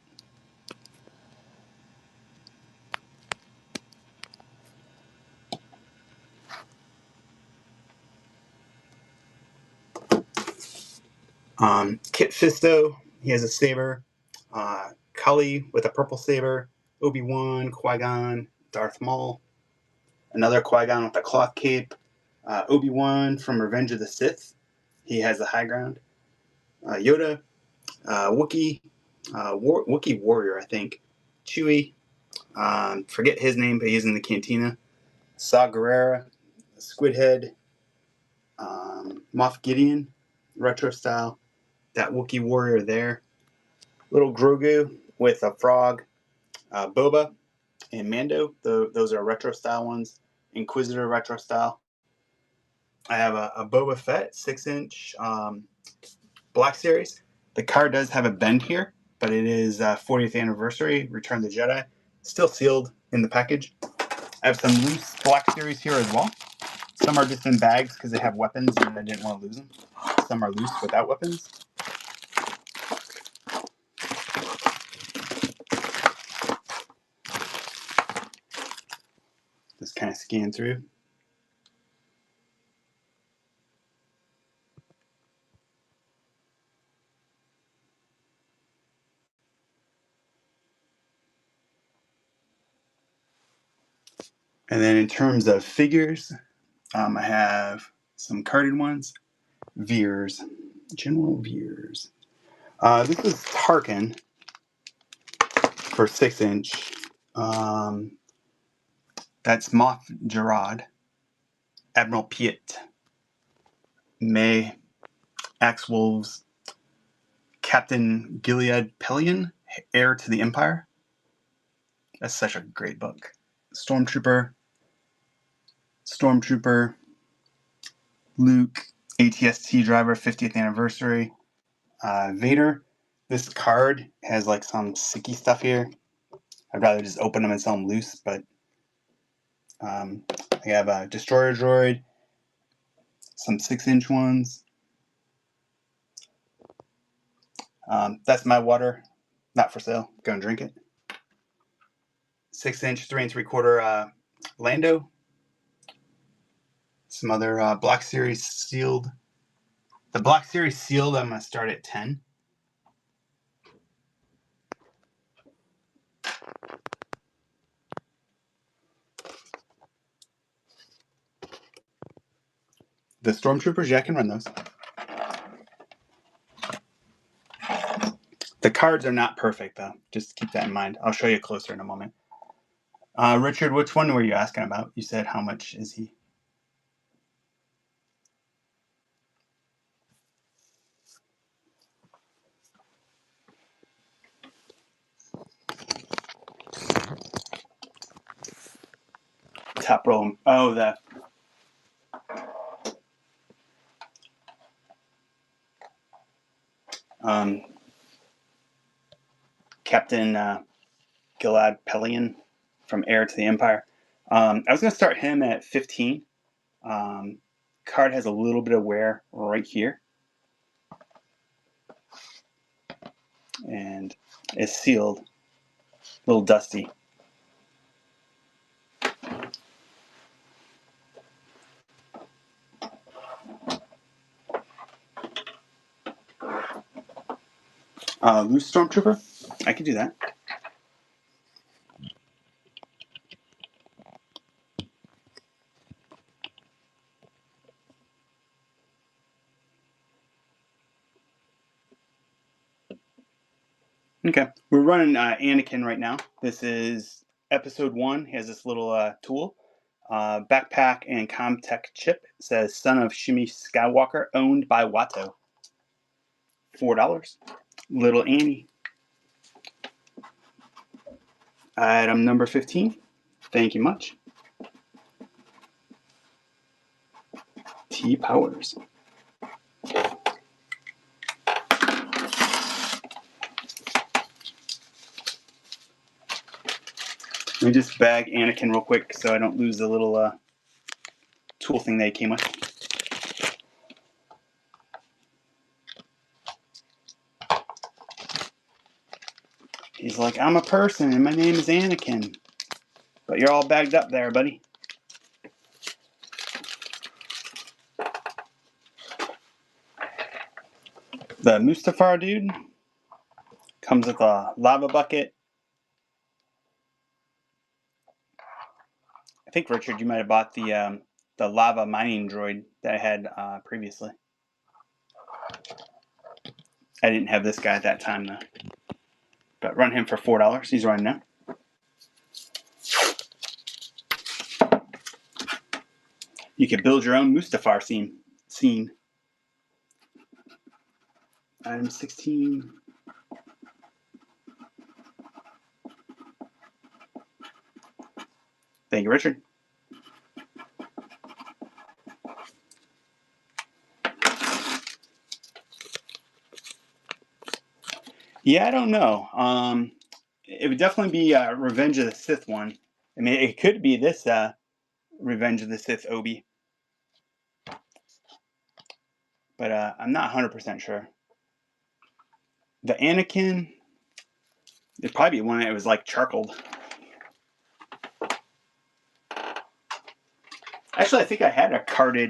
Kit Fisto, he has a saber. Cully with a purple saber. Obi-Wan, Qui-Gon, Darth Maul. Another Qui-Gon with a cloth cape. Obi-Wan from Revenge of the Sith. He has the high ground. Yoda. Wookiee. Wookiee Warrior, I think. Chewie. Forget his name, but he's in the cantina. Saw Gerrera. Squid Head. Moff Gideon. Retro style. That Wookiee Warrior there. Little Grogu with a frog. Boba and Mando. Those are retro style ones. Inquisitor retro style. I have a Boba Fett 6-inch Black Series. The car does have a bend here, but it is 40th anniversary, Return of the Jedi. Still sealed in the package. I have some loose Black Series here as well. Some are just in bags because they have weapons and I didn't want to lose them. Some are loose without weapons. Just kind of scan through. And then in terms of figures, I have some carded ones. Veers. General Veers. This is Tarkin for 6-inch. That's Moff Gerard. Admiral Piet. May. Axe Wolves. Captain Gilead Pelion. Heir to the Empire. That's such a great book. Stormtrooper. Luke. ATST driver, 50th anniversary. Vader. This card has like some sicky stuff here. I'd rather just open them and sell them loose, but I have a Destroyer droid, some 6-inch ones. That's my water, not for sale. Go and drink it. 6-inch, 3 3/4 Lando. Some other Black Series sealed. The Black Series sealed, I'm going to start at 10. The Stormtroopers, yeah, I can run those. The cards are not perfect, though. Just keep that in mind. I'll show you closer in a moment. Richard, which one were you asking about? You said how much is he? top roll. Oh, the Captain Gilad Pelion from Heir to the Empire. I was going to start him at 15. Card has a little bit of wear right here. And it's sealed. A little dusty. Loose Stormtrooper? I can do that. Okay, we're running Anakin right now. This is episode 1. He has this little tool. Backpack and Comtech chip. It says son of Shmi Skywalker, owned by Watto. $4. Little Annie. Item number 15. Thank you much. T Powers. Let me just bag Anakin real quick so I don't lose the little tool thing they came with. He's like, I'm a person and my name is Anakin. But you're all bagged up there, buddy. The Mustafar dude comes with a lava bucket. I think, Richard, you might have bought the lava mining droid that I had previously. I didn't have this guy at that time, though. But run him for $4. He's running now. You can build your own Mustafar scene. Item 16. Thank you, Richard. Yeah, I don't know. It would definitely be Revenge of the Sith one. I mean, it could be this Revenge of the Sith Obi. But I'm not 100% sure. The Anakin, it'd probably be one that was like charcoaled. Actually, I think I had a carded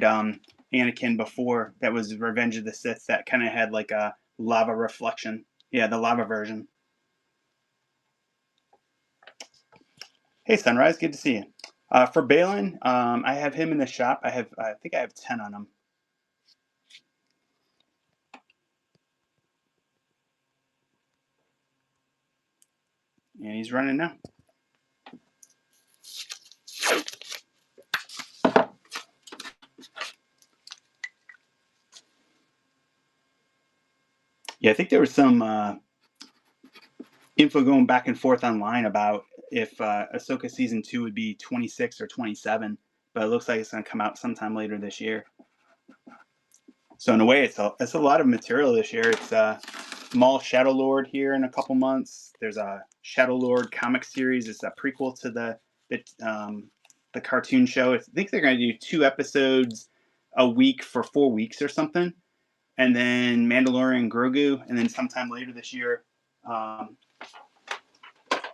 Anakin before that was Revenge of the Sith that kind of had like a lava reflection. Yeah, the lava version. Hey, Sunrise, good to see you. For Balin, I have him in the shop. I think I have 10 on him. And he's running now. Yeah, I think there was some info going back and forth online about if Ahsoka Season 2 would be 26 or 27, but it looks like it's going to come out sometime later this year. So in a way, it's a lot of material this year. It's Maul Shadow Lord here in a couple months. There's a Shadow Lord comic series. It's a prequel to the cartoon show. I think they're going to do 2 episodes a week for 4 weeks or something. And then Mandalorian Grogu, and then sometime later this year,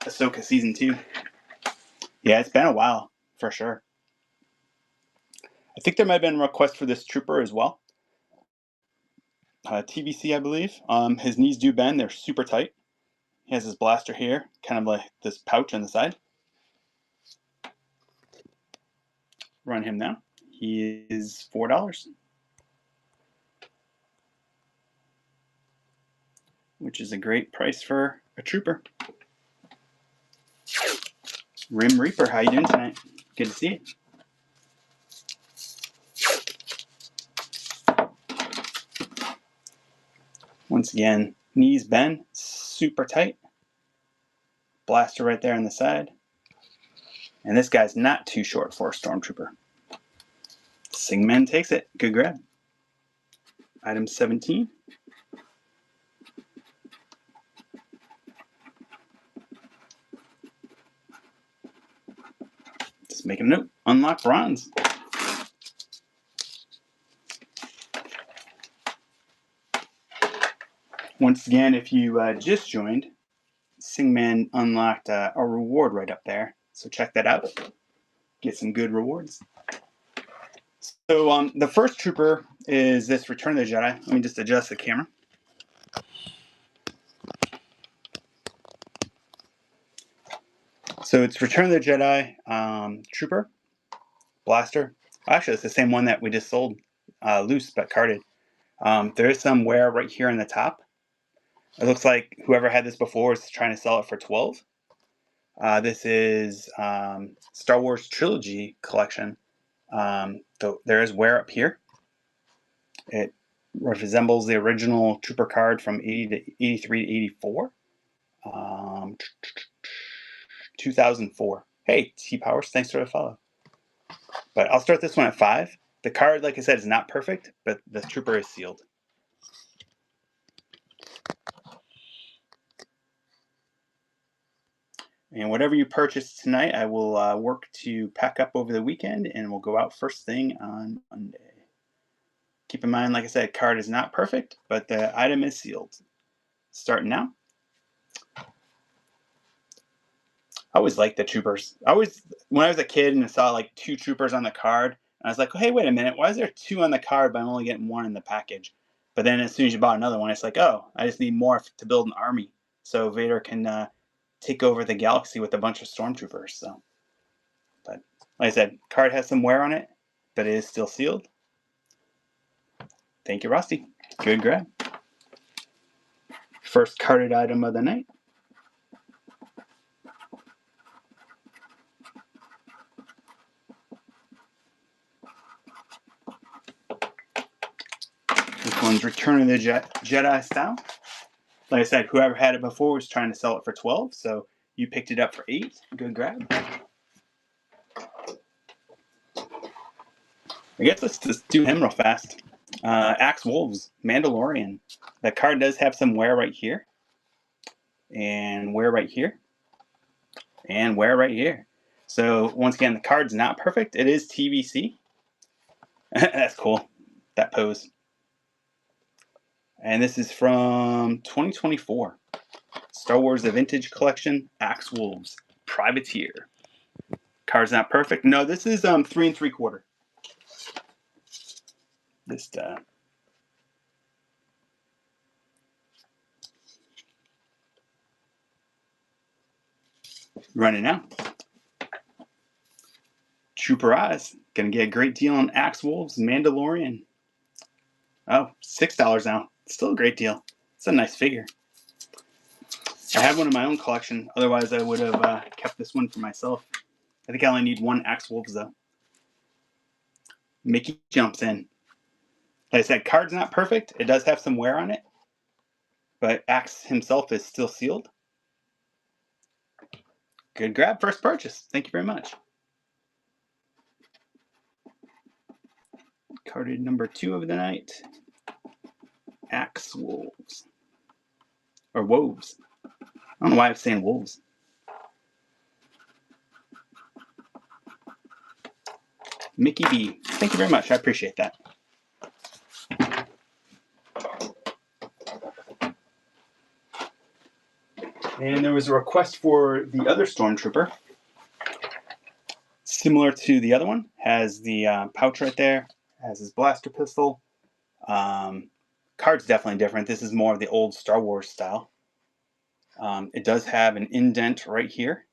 Ahsoka Season 2. Yeah, it's been a while, for sure. I think there might have been a request for this trooper as well. TBC, I believe. His knees do bend. They're super tight. He has his blaster here, kind of like this pouch on the side. Run him now. He is $4. Which is a great price for a trooper. Rim Reaper, how you doing tonight? Good to see you. Once again, knees bend, super tight. Blaster right there on the side. And this guy's not too short for a Stormtrooper. Singman takes it. Good grab. Item 17. Just make a note. Unlock bronze. Once again, if you just joined, Singman unlocked a reward right up there. So check that out. Get some good rewards. So the first trooper is this Return of the Jedi. Let me just adjust the camera. So it's Return of the Jedi trooper, blaster. Actually, it's the same one that we just sold loose but carded. There is some wear right here on the top. It looks like whoever had this before is trying to sell it for 12. This is Star Wars Trilogy collection. There is wear up here. It resembles the original trooper card from 80 to 83 to 84. 2004. Hey, T Powers, thanks for the follow. But I'll start this one at 5. The card, like I said, is not perfect, but the trooper is sealed. And whatever you purchase tonight, I will work to pack up over the weekend, and we'll go out first thing on Monday. Keep in mind, like I said, card is not perfect, but the item is sealed. Starting now. I always liked the troopers. When I was a kid and I saw like 2 troopers on the card, I was like, oh, hey, wait a minute. Why is there 2 on the card, but I'm only getting 1 in the package? But then as soon as you bought another one, it's like, oh, I just need more to build an army. So Vader can take over the galaxy with a bunch of stormtroopers. So, but like I said, card has some wear on it, but it is still sealed. Thank you, Rusty. Good grab. First carded item of the night. This one's Return of the Jedi style. Like I said, whoever had it before was trying to sell it for 12, so you picked it up for 8. Good grab. I guess let's just do him real fast. Axe Wolves, Mandalorian. The card does have some wear right here, and wear right here, and wear right here. So once again, the card's not perfect. It is TBC. That's cool, that pose. And this is from 2024. Star Wars The Vintage Collection, Axe Wolves, Privateer. Card's not perfect. No, this is 3 3/4. Just running out. Trooper Eyes, gonna get a great deal on Axe Wolves, Mandalorian. Oh, $6 now. Still a great deal. It's a nice figure. I have one in my own collection. Otherwise, I would have kept this one for myself. I think I only need 1 Axe Wolves, though. Mickey jumps in. Like I said, card's not perfect. It does have some wear on it. But Axe himself is still sealed. Good grab, first purchase. Thank you very much. Carded number 2 of the night. Axe Wolves. Or Wolves. I don't know why I'm saying wolves. Mickey B. Thank you very much. I appreciate that. And there was a request for the other Stormtrooper. Similar to the other one. Has the pouch right there. Has his blaster pistol. Card's definitely different. This is more of the old Star Wars style. It does have an indent right here.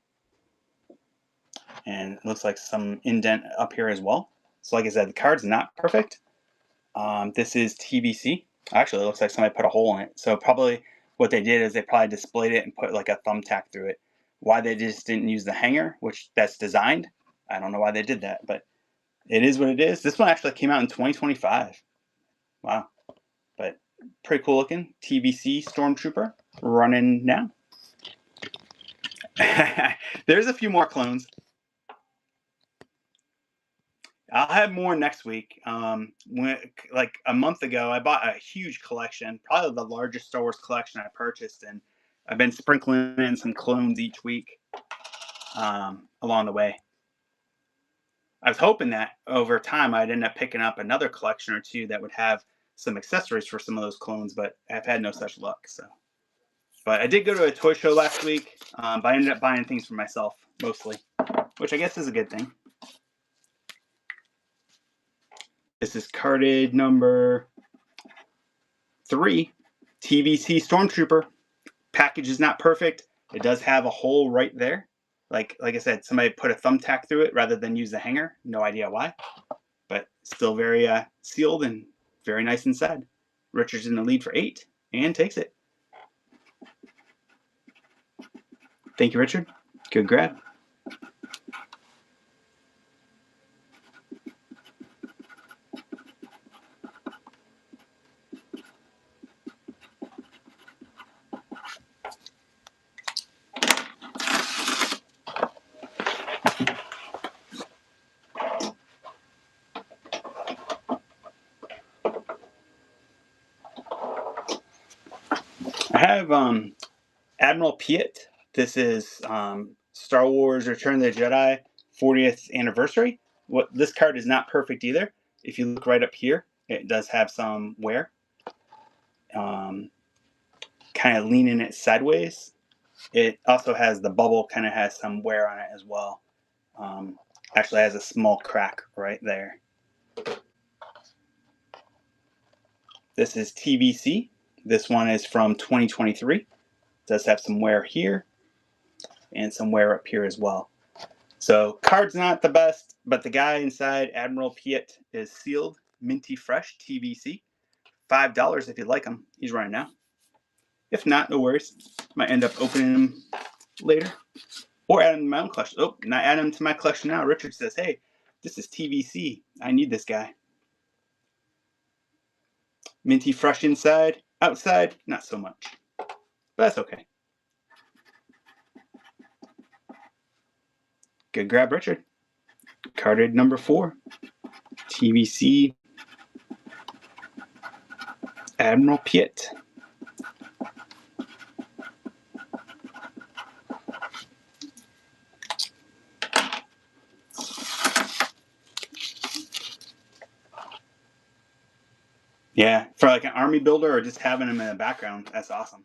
And it looks like some indent up here as well. So like I said, the card's not perfect. This is TBC. Actually, it looks like somebody put a hole in it. So probably what they did is they probably displayed it and put like a thumbtack through it. Why they just didn't use the hanger, which that's designed, I don't know why they did that, but it is what it is. This one actually came out in 2025. Wow. But pretty cool looking. TBC Stormtrooper running now. There's a few more clones. I'll have more next week. Like a month ago, I bought a huge collection, probably the largest Star Wars collection I purchased, and I've been sprinkling in some clones each week along the way. I was hoping that over time I'd end up picking up another collection or two that would have some accessories for some of those clones, but I've had no such luck. So, but I did go to a toy show last week, but I ended up buying things for myself mostly, which I guess is a good thing. This is carded number 3, TVC Stormtrooper. Package is not perfect. It does have a hole right there. Like I said, somebody put a thumbtack through it rather than use the hanger. No idea why, but still very sealed and very nice inside. Richard's in the lead for 8 and takes it. Thank you, Richard. Good grab. I have Admiral Piet. This is Star Wars Return of the Jedi 40th anniversary. What this card is not perfect either. If you look right up here, it does have some wear. Kind of leaning it sideways. It also has the bubble, kind of has some wear on it as well. Actually has a small crack right there. This is TVC. This one is from 2023. It does have some wear here and some wear up here as well. So card's not the best, but the guy inside, Admiral Piet, is sealed, minty fresh, TVC. $5 if you'd like him. He's running now. If not, no worries. Might end up opening him later. Or add him to my own collection. Oh, not add him to my collection now. Richard says, hey, this is TVC. I need this guy. Minty fresh inside. Outside, not so much. But that's okay. Good grab, Richard. Carded number 4. TVC Admiral Piet. Yeah, for like an army builder or just having him in the background, that's awesome.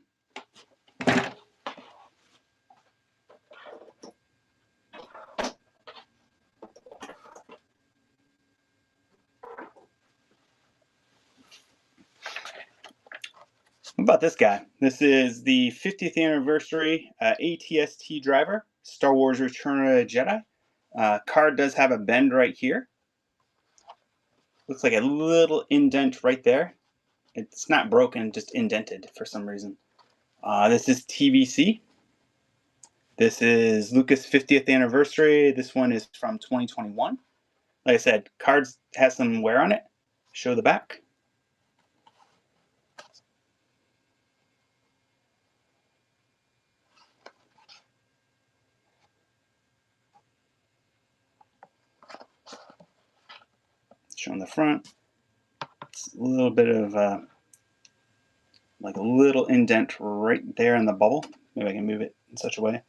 What about this guy? This is the 50th anniversary ATST driver, Star Wars Return of the Jedi. Card does have a bend right here. Looks like a little indent right there. It's not broken, just indented for some reason. This is TVC. This is Lucas 50th anniversary. This one is from 2021. Like I said, cards has some wear on it. Show the back. Showing the front. It's a little bit of like a little indent right there in the bubble. Maybe I can move it in such a way.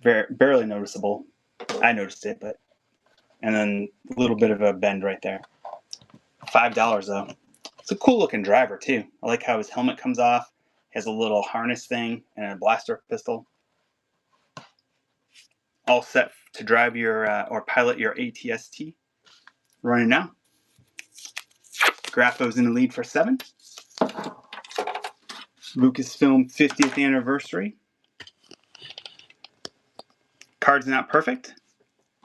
Barely noticeable. I noticed it, but and then a little bit of a bend right there. $5 though. It's a cool looking driver too. I like how his helmet comes off. He has a little harness thing and a blaster pistol. All set to drive your or pilot your ATST. Running now. Grapho's in the lead for 7. Lucasfilm 50th anniversary. Card's not perfect.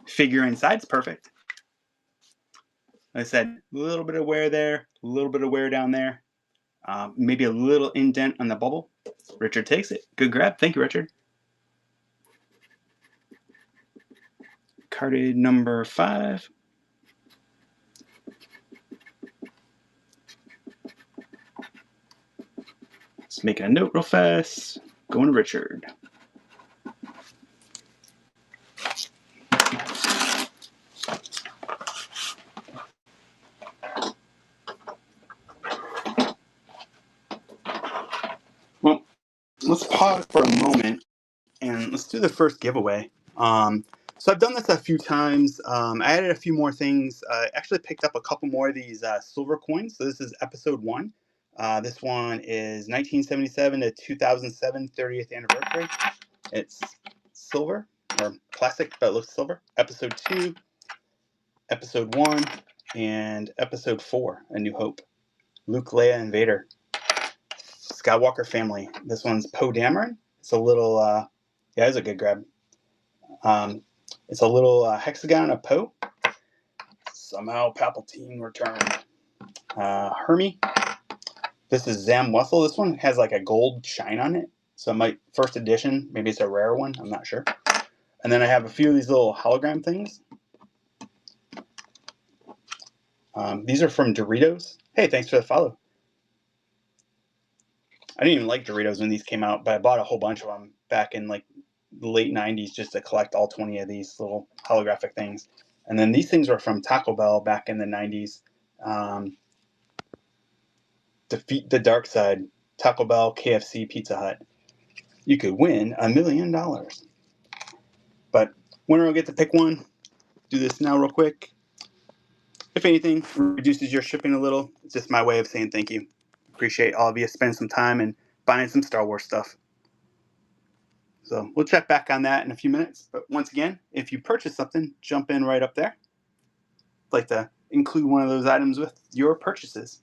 Figure inside's perfect. Like I said, a little bit of wear there, a little bit of wear down there. Maybe a little indent on the bubble. Richard takes it. Good grab. Thank you, Richard. Carded number 5. Let's make a note real fast. Going to Richard. let's pause for a moment and let's do the first giveaway. So I've done this a few times. I added a few more things. I actually picked up a couple more of these silver coins. So this is episode 1. This one is 1977 to 2007 30th anniversary. It's silver or plastic, but it looks silver. Episode 2, episode 1, and episode 4, A New Hope. Luke, Leia, and Vader. Skywalker family. This one's Poe Dameron. It's a little, yeah, it's a good grab. It's a little hexagon of Poe. Somehow Palpatine returned. Hermie. This is Zam Wessel. This one has like a gold shine on it. So it might, first edition, maybe it's a rare one. I'm not sure. And then I have a few of these little hologram things. These are from Doritos. Hey, thanks for the follow. I didn't even like Doritos when these came out, but I bought a whole bunch of them back in like the late 90s just to collect all 20 of these little holographic things. And then these things were from Taco Bell back in the 90s. Defeat the Dark Side, Taco Bell, KFC, Pizza Hut. You could win $1 million. But winner will get to pick one. Do this now real quick. If anything, reduces your shipping a little. It's just my way of saying thank you. Appreciate all of you spending some time and buying some Star Wars stuff. So we'll check back on that in a few minutes. But once again, if you purchase something, jump in right up there. I'd like to include one of those items with your purchases.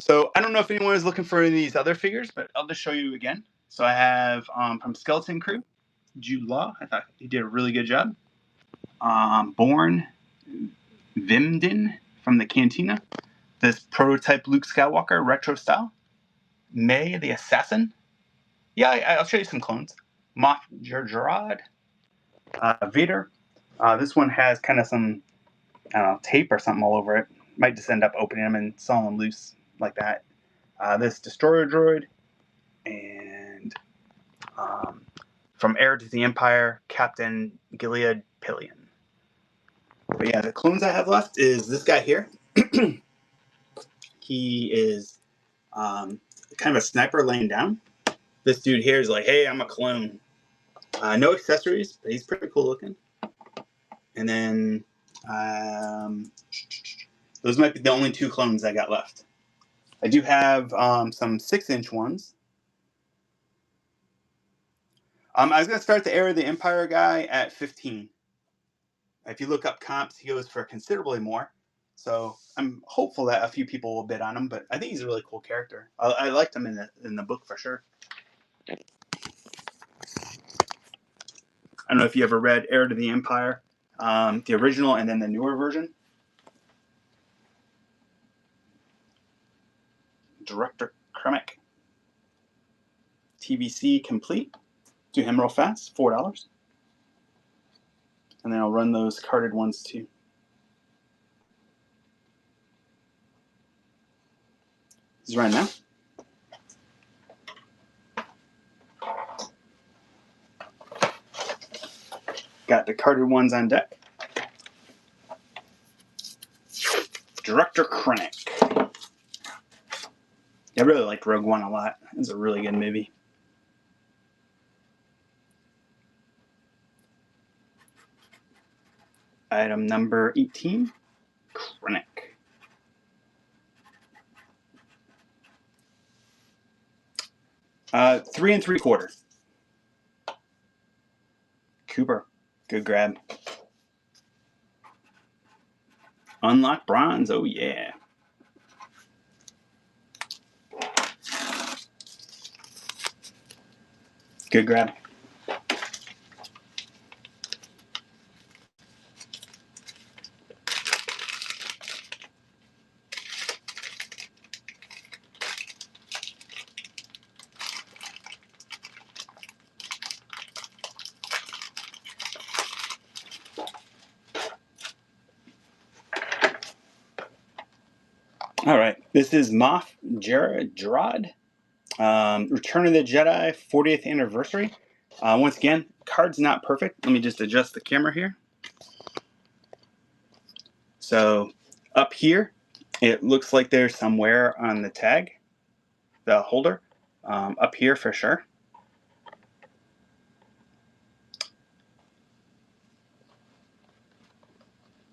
So I don't know if anyone is looking for any of these other figures, but I'll just show you again. So I have from Skeleton Crew, Jude Law. I thought he did a really good job. Born Vimden from the Cantina. This prototype Luke Skywalker retro style. May the Assassin. Yeah, I'll show you some clones. Moff Jerjerrod. Vader. This one has kind of some, I don't know, tape or something all over it. Might just end up opening them and selling them loose like that. This Destroyer Droid. And from Heir to the Empire, Captain Gilead Pillion. But yeah, the clones I have left is this guy here. He is kind of a sniper laying down. This dude here is like, hey, I'm a clone. No accessories, but he's pretty cool looking. And then those might be the only 2 clones I got left. I do have some 6-inch ones. I was going to start the Heir of the Empire guy at 15. If you look up comps, he goes for considerably more. So I'm hopeful that a few people will bid on him, but I think he's a really cool character. I liked him in the book for sure. I don't know if you ever read Heir to the Empire, the original and then the newer version. Director Krennic. TVC complete. Do him real fast, $4. And then I'll run those carded ones too. He's running now. Got the carded ones on deck. Director Krennic. I really liked Rogue One a lot. It was a really good movie. Item number 18, Krennic. $3 3/4. Cooper, good grab. Unlock bronze, oh yeah. Good grab. All right, this is Moff Jerjerrod, Return of the Jedi 40th anniversary. Once again, card's not perfect. Let me just adjust the camera here. So up here, it looks like there's some wear on the tag, the holder. up here for sure.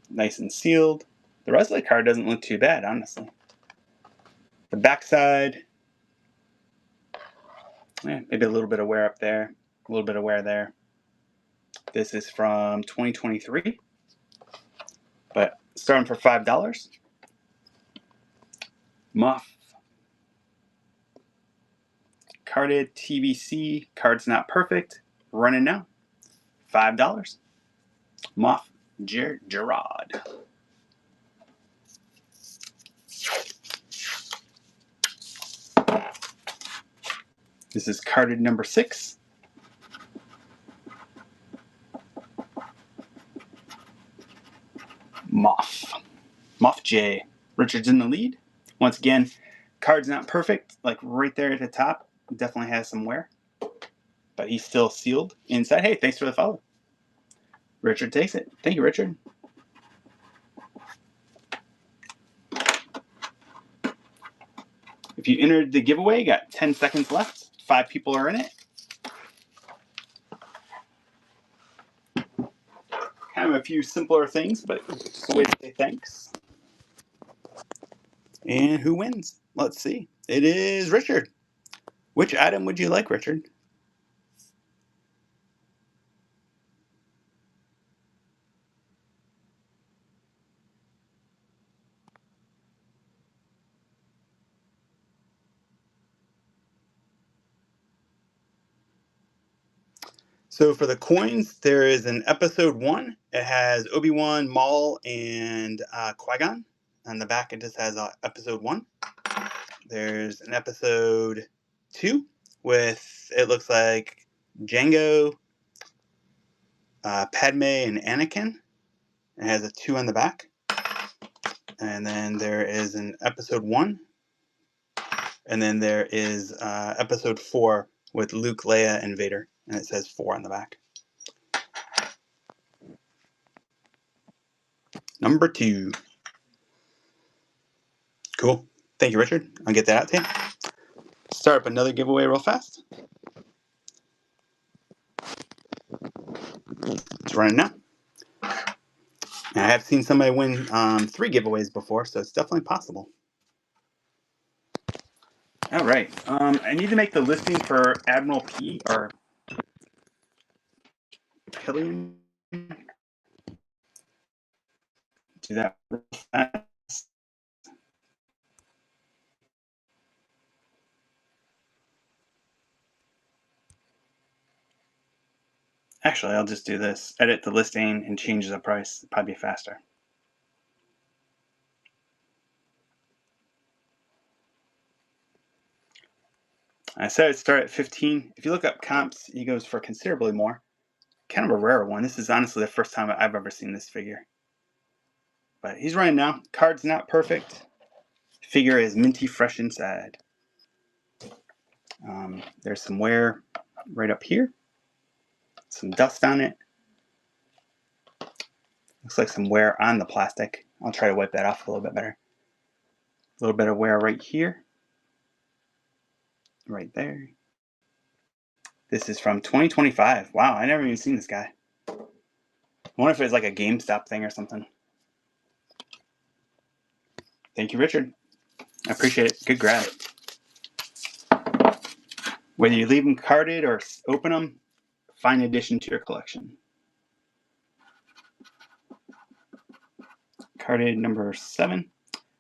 Nice and sealed. The rest of the card doesn't look too bad, honestly. The backside, yeah, maybe a little bit of wear up there, a little bit of wear there. This is from 2023, but starting for $5. Muff. Carded TBC, cards not perfect, running now. $5. Muff Gerard. This is carded number 6. Muff J. Richard's in the lead. Once again, card's not perfect, like right there at the top. Definitely has some wear, but he's still sealed inside. Hey, thanks for the follow. Richard takes it. Thank you, Richard. If you entered the giveaway, you got 10 seconds left. 5 people are in it. Kind of a few simpler things, but just a way to say thanks. And who wins? Let's see. It is Richard. Which item would you like, Richard? So for the coins, there is an episode 1. It has Obi-Wan, Maul, and Qui-Gon. On the back, it just has episode 1. There's an episode 2 with, it looks like, Jango, Padme, and Anakin. It has a 2 on the back. And then there is an episode 1. And then there is episode 4 with Luke, Leia, and Vader. And it says 4 on the back. Number 2. Cool. Thank you, Richard. I'll get that out to you. Start up another giveaway real fast. It's running now. And I have seen somebody win 3 giveaways before, so it's definitely possible. All right. I need to make the listing for Admiral P or Pillion. Do that real fast. Actually, I'll just do this. Edit the listing and change the price. It'll probably be faster. I said it'd start at 15. If you look up comps, he goes for considerably more. Kind of a rare one. This is honestly the first time I've ever seen this figure. But he's running now. Card's not perfect. Figure is minty fresh inside. There's some wear right up here. Some dust on it. Looks like some wear on the plastic. I'll try to wipe that off a little bit better. A little bit of wear right here. Right there. This is from 2025. Wow, I never even seen this guy. I wonder if it's like a GameStop thing or something. Thank you, Richard. I appreciate it. Good grab. Whether you leave them carded or open them, fine addition to your collection. Carded number 7.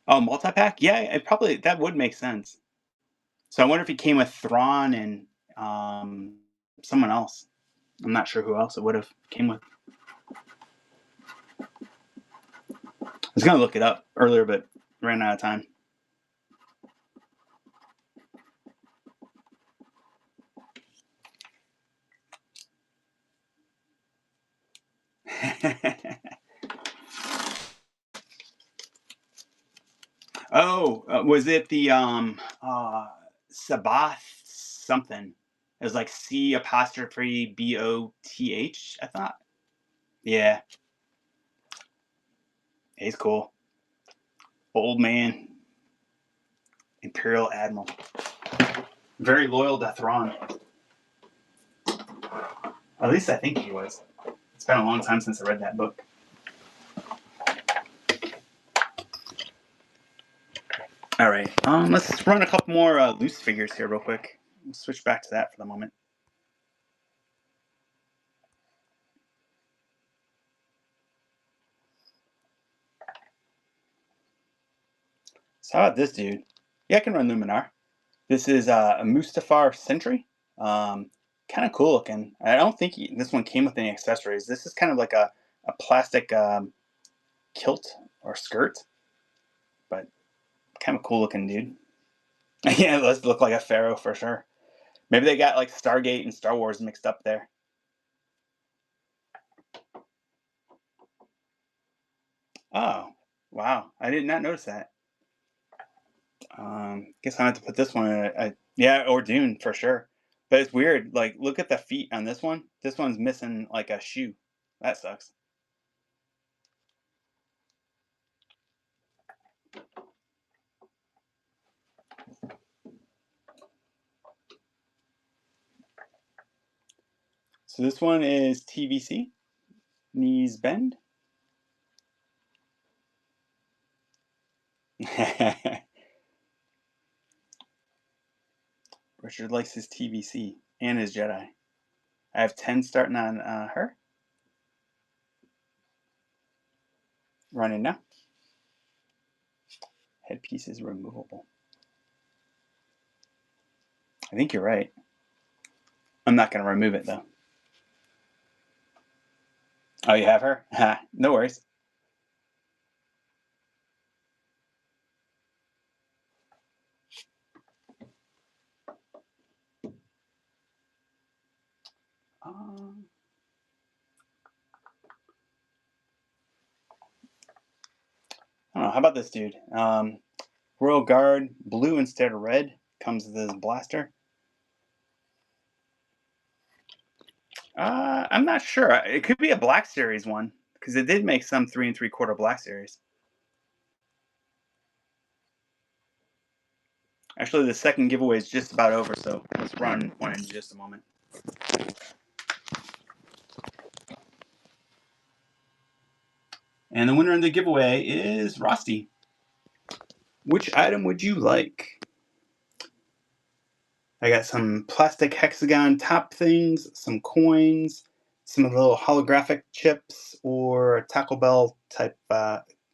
Oh, multi-pack? Yeah, it probably, that would make sense. So I wonder if he came with Thrawn and someone else. I'm not sure who else it would have came with. I was going to look it up earlier, but ran out of time. Oh, was it the Sabath something? It was like C''BOTH, I thought. Yeah. He's cool. Old man. Imperial Admiral. Very loyal to Thrawn. At least I think he was. It's been a long time since I read that book. All right, let's run a couple more loose figures here real quick. We'll switch back to that for the moment. So how about this dude? Yeah, I can run Luminar. This is a Mustafar Sentry. Kind of cool looking. I don't think this one came with any accessories. This is kind of like a plastic kilt or skirt, but kind of cool looking dude. Yeah, it does look like a pharaoh for sure. Maybe they got like Stargate and Star Wars mixed up there. Oh, wow. I did not notice that. Guess I have to put this one in yeah, or Dune for sure. But it's weird. Like, look at the feet on this one. This one's missing like a shoe. That sucks. So this one is TVC. Knees bend. Richard likes his TVC and his Jedi. I have 10 starting on her. Running now. Headpiece is removable. I think you're right. I'm not going to remove it though. Oh, you have her? No worries. I don't know. How about this dude? Royal Guard, blue instead of red. Comes with his blaster. I'm not sure. It could be a Black Series one because it did make some 3 3/4 Black Series. Actually, the second giveaway is just about over, so let's run one in just a moment. And the winner in the giveaway is Rusty. Which item would you like? I got some plastic hexagon top things, some coins, some little holographic chips, or a Taco Bell type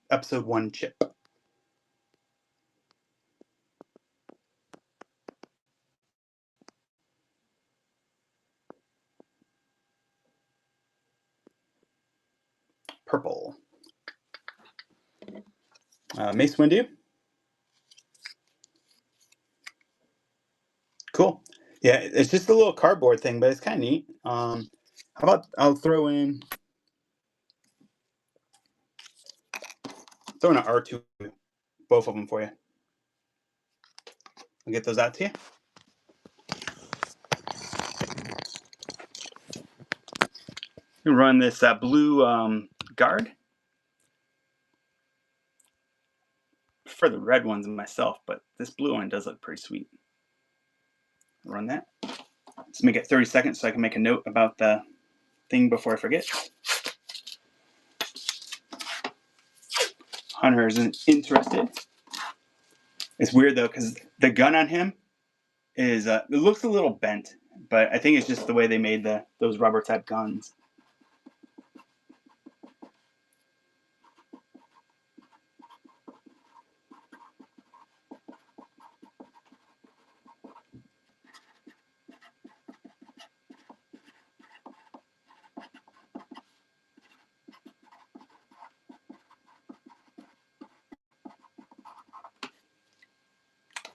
episode 1 chip. Purple. Mace Windu. Cool. Yeah, it's just a little cardboard thing, but it's kind of neat. How about I'll throw in an R2, both of them for you. I'll get those out to you. You run this blue guard. For the red ones myself, but this blue one does look pretty sweet. Run that. Let's make it 30 seconds so I can make a note about the thing before I forget. Hunter isn't interested. It's weird though because the gun on him is it looks a little bent, but I think it's just the way they made those rubber type guns.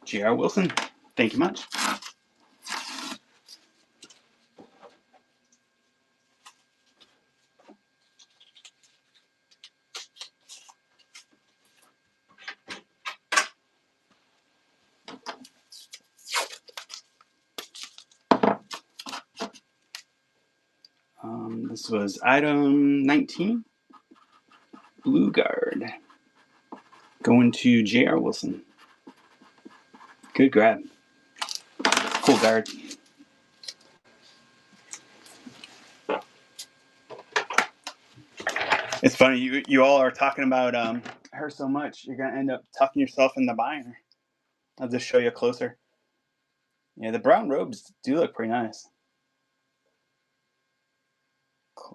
J.R. Wilson, thank you much. This was item 19, Blue Guard, going to J.R. Wilson. Good grab. Cool guard. It's funny, you all are talking about her so much, you're gonna end up tucking yourself in the binder. I'll just show you closer. Yeah, the brown robes do look pretty nice.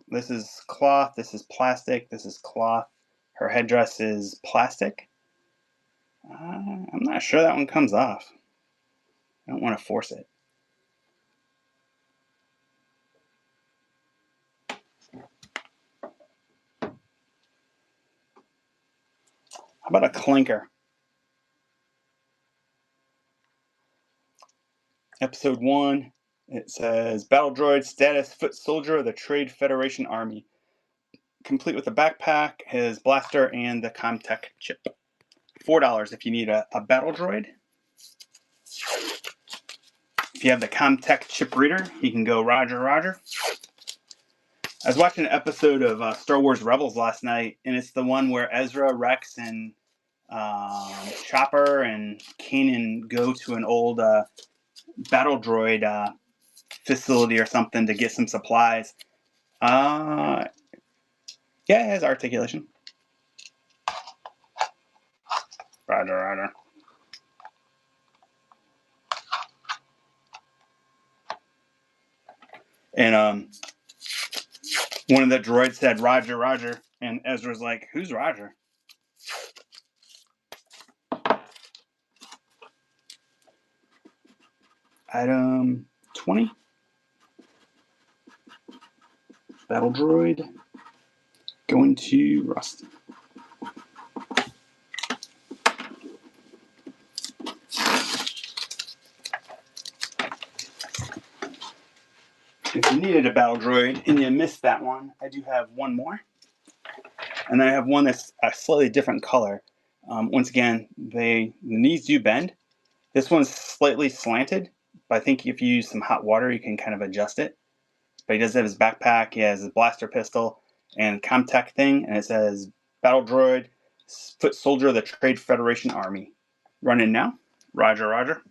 This is cloth, this is plastic, this is cloth. Her headdress is plastic. I'm not sure that one comes off. I don't want to force it. How about a clinker? Episode 1, it says Battle Droid status, foot soldier of the Trade Federation Army. Complete with a backpack, his blaster, and the Comtech chip. $4 if you need a battle droid. If you have the Comtech chip reader, you can go Roger, Roger. I was watching an episode of Star Wars Rebels last night, and it's the one where Ezra, Rex, and Chopper and Kanan go to an old battle droid facility or something to get some supplies. Yeah, it has articulation. Roger, Roger. And one of the droids said, Roger, Roger. And Ezra's like, who's Roger? Item 20. Battle droid. Going to Rust. If you needed a battle droid and you missed that one, I do have one more. And then I have one that's a slightly different color. Once again, the knees do bend. This one's slightly slanted, but I think if you use some hot water, you can kind of adjust it. But he does have his backpack, he has his blaster pistol, and Comtech thing, and it says Battle Droid, foot soldier of the Trade Federation Army. Running now. Roger, Roger.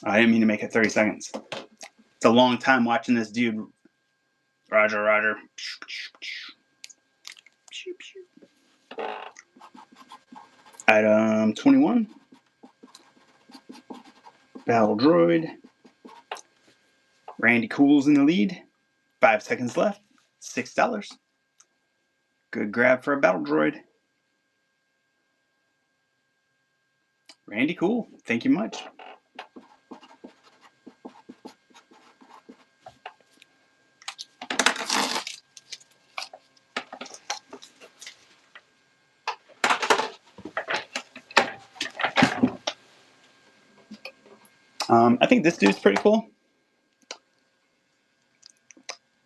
I didn't mean to make it 30 seconds. It's a long time watching this dude. Roger, Roger. Item 21. Battle Droid. Randy Cool's in the lead. 5 seconds left. $6. Good grab for a battle droid. Randy Cool, thank you much. I think this dude's pretty cool.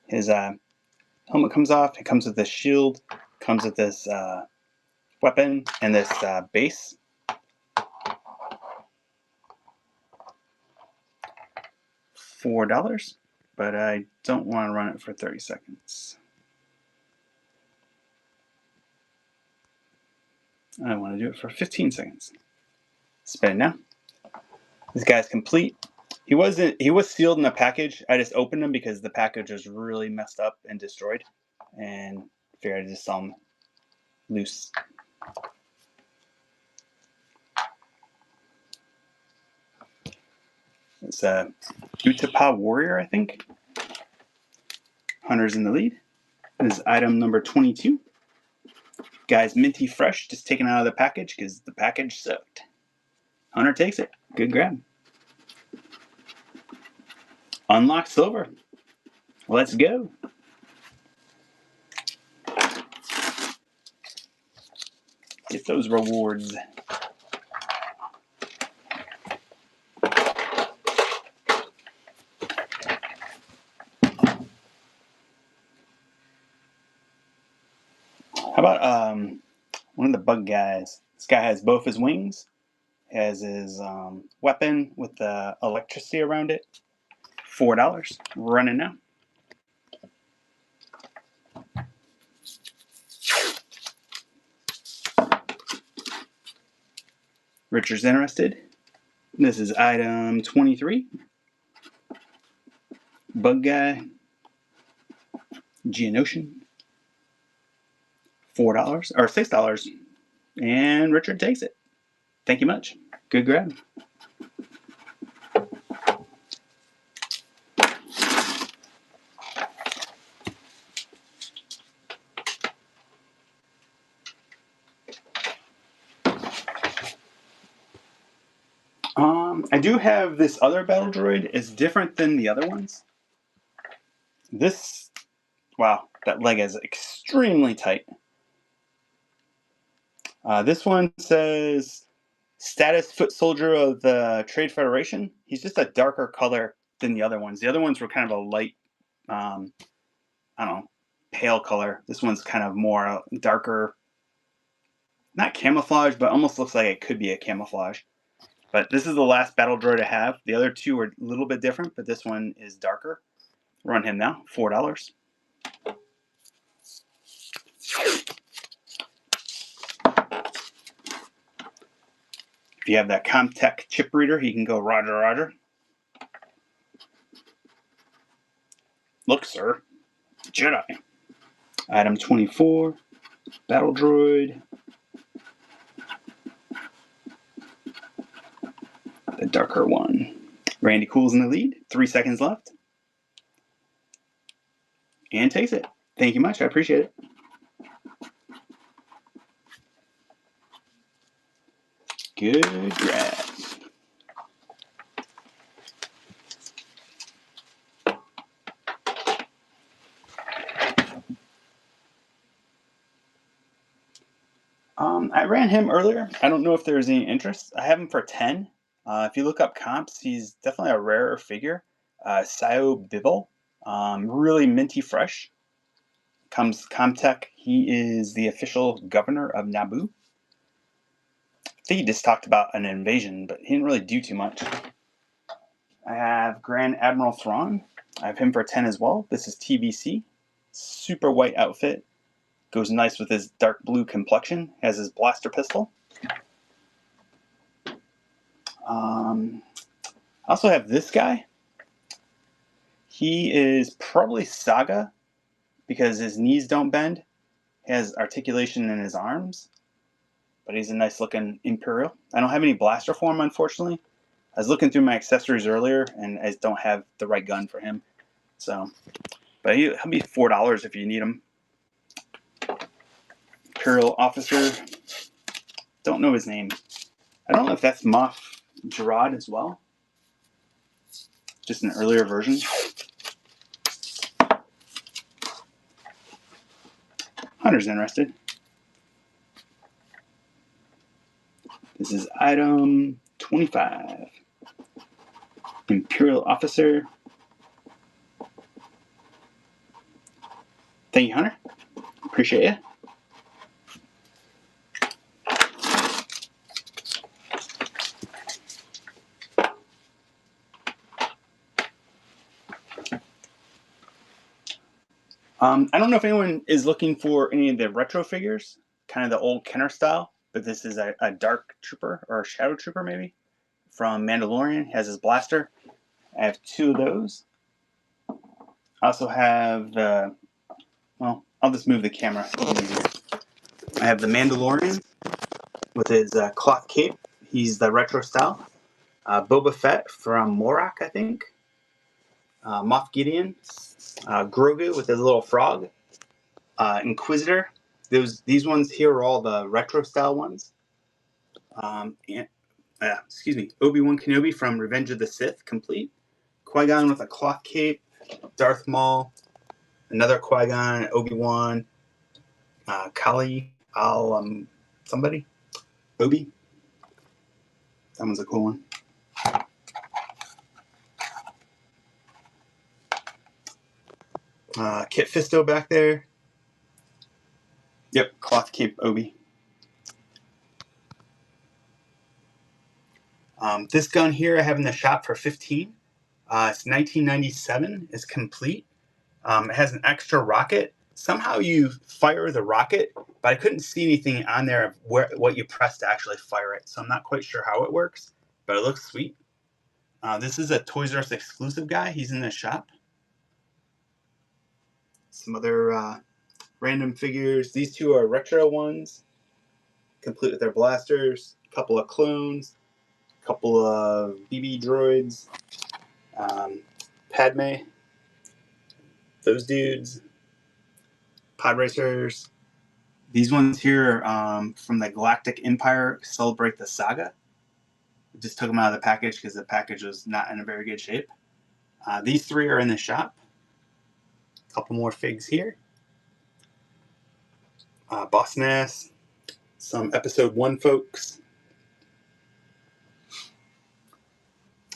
His helmet comes off. It comes with this shield. Comes with this weapon and this base. $4, but I don't want to run it for 30 seconds. I want to do it for 15 seconds. Spin it now. This guy's complete. He was sealed in a package. I just opened him because the package was really messed up and destroyed, and figured I'd just sell him loose. It's a Utapau Warrior, I think. Hunter's in the lead. This is item number 22. Guy's minty fresh, just taken out of the package because the package sucked. Hunter takes it. Good grab. Unlock silver. Let's go. Get those rewards. How about one of the bug guys? This guy has both his wings. Has his weapon with the electricity around it. $4. Running now. Richard's interested. This is item 23. Bug Guy. Geonosian. $4 or $6. And Richard takes it. Thank you much. Good grab. I do have this other battle droid. It's different than the other ones. This, wow, that leg is extremely tight. This one says status foot soldier of the Trade Federation. He's just a darker color than the other ones. The other ones were kind of a light, I don't know, pale color. This one's kind of more darker, not camouflage, but almost looks like it could be a camouflage. But this is the last battle droid I have. The other two are a little bit different, but this one is darker. Run him now, $4. If you have that Comtech chip reader, you can go Roger, Roger. Look, sir, Jedi. Item 24, battle droid. The darker one. Randy Cool's in the lead. 3 seconds left. And takes it. Thank you much. I appreciate it. Good grab. I ran him earlier. I don't know if there's any interest. I have him for 10. If you look up comps, he's definitely a rarer figure. Sio Bibble. Really minty fresh. Comes Comtech. He is the official governor of Naboo. I think he just talked about an invasion, but he didn't really do too much. I have Grand Admiral Thrawn. I have him for 10 as well. This is TBC. Super white outfit. Goes nice with his dark blue complexion. Has his blaster pistol. I also have this guy. He is probably Saga because his knees don't bend. He has articulation in his arms. But he's a nice looking Imperial. I don't have any blaster for him, unfortunately. I was looking through my accessories earlier and I don't have the right gun for him. So, but he'll be $4 if you need him. Imperial officer. Don't know his name. I don't know if that's Moff Gerard as well. Just an earlier version. Hunter's interested. This is item 25. Imperial officer. Thank you, Hunter. Appreciate you. I don't know if anyone is looking for any of the retro figures, kind of the old Kenner style, but this is a dark trooper or a shadow trooper maybe from Mandalorian. He has his blaster. I have 2 of those. I also have the, well, I'll just move the camera. I have the Mandalorian with his cloth cape. He's the retro style. Boba Fett from Morak, I think. Moff Gideon. Grogu with his little frog. Inquisitor. These ones here are all the retro style ones. Excuse me. Obi-Wan Kenobi from Revenge of the Sith, complete. Qui-Gon with a cloth cape. Darth Maul. Another Qui-Gon. Obi-Wan. Kali. Somebody. Obi. That one's a cool one. Kit Fisto back there. Yep, cloth cape Obi. This gun here I have in the shop for 15. It's 1997. It's complete. It has an extra rocket. Somehow you fire the rocket, but I couldn't see anything on there of what you press to actually fire it. So I'm not quite sure how it works, but it looks sweet. This is a Toys R Us exclusive guy. He's in the shop. Some other random figures. These two are retro ones, complete with their blasters. A couple of clones. A couple of BB droids. Padme. Those dudes. Pod racers. These ones here from the Galactic Empire Celebrate the Saga. I just took them out of the package because the package was not in a very good shape. These three are in the shop. A couple more figs here. Boss Nass. Some episode 1 folks.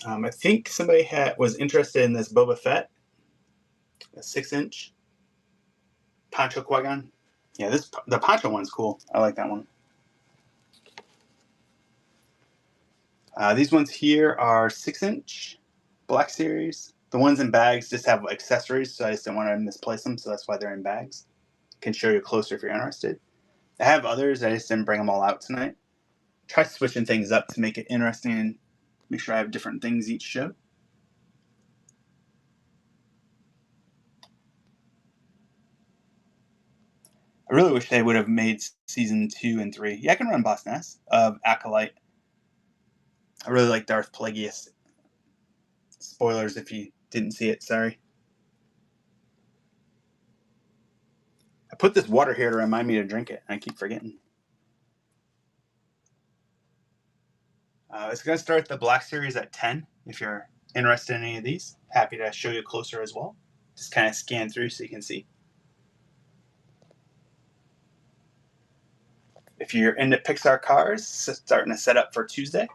I think somebody was interested in this Boba Fett. A 6-inch. Poncho Qui-Gon. Yeah, the Poncho one's cool. I like that one. These ones here are 6-inch Black Series. The ones in bags just have accessories, so I just didn't want to misplace them, so that's why they're in bags. Can show you closer if you're interested. I have others, I just didn't bring them all out tonight. Try switching things up to make it interesting and make sure I have different things each show. I really wish they would have made season 2 and 3. Yeah, I can run Boss Nass of Acolyte. I really like Darth Plagueis. Spoilers if you didn't see it, sorry. I put this water here to remind me to drink it, and I keep forgetting. It's going to start the Black Series at 10. If you're interested in any of these, happy to show you closer as well. Just kind of scan through so you can see. If you're into Pixar cars, starting to set up for Tuesday.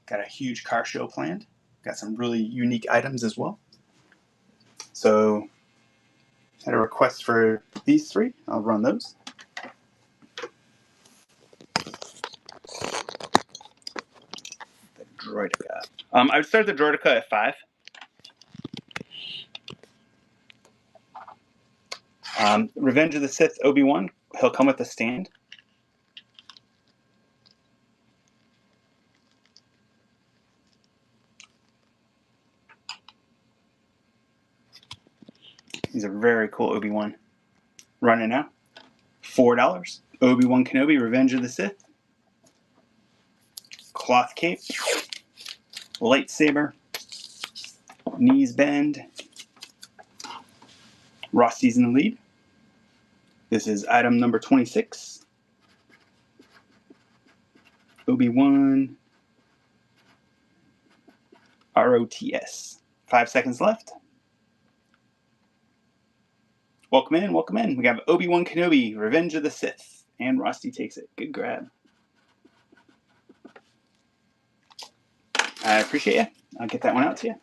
Got a huge car show planned. Got some really unique items as well. So, had a request for these three. I'll run those. The Droideka. I would start the Droideka at 5. Revenge of the Sith Obi-Wan. He'll come with a stand. He's a very cool Obi-Wan. Running now. $4. Obi-Wan Kenobi, Revenge of the Sith. Cloth cape. Lightsaber. Knees bend. Rosty's in the lead. This is item number 26. Obi-Wan. ROTS. 5 seconds left. Welcome in, welcome in. We have Obi-Wan Kenobi, Revenge of the Sith. And Rosty takes it. Good grab. I appreciate you. I'll get that one out to you.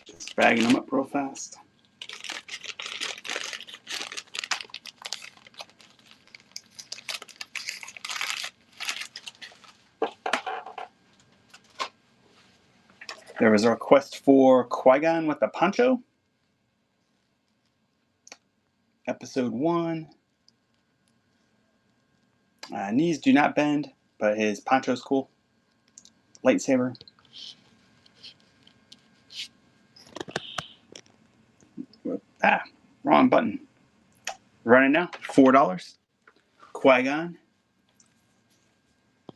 Just bagging them up real fast. There was a request for Qui-Gon with the poncho. Episode 1. Knees do not bend, but his poncho's cool. Lightsaber. Wrong button. Running now. $4. Qui-Gon.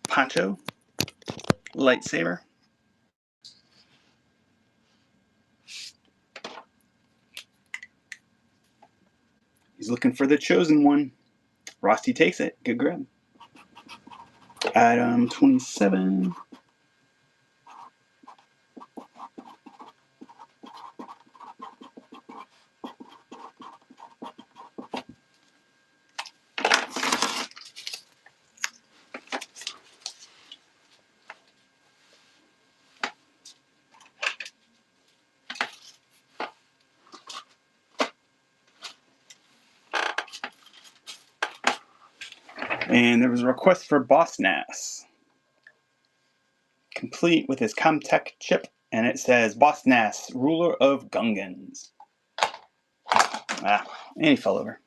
Poncho. Lightsaber. He's looking for the chosen one. Rosty takes it. Good grab. Item 27. And there was a request for Boss Nass, complete with his Comtech chip, and it says Boss Nass, ruler of Gungans. And he fell over.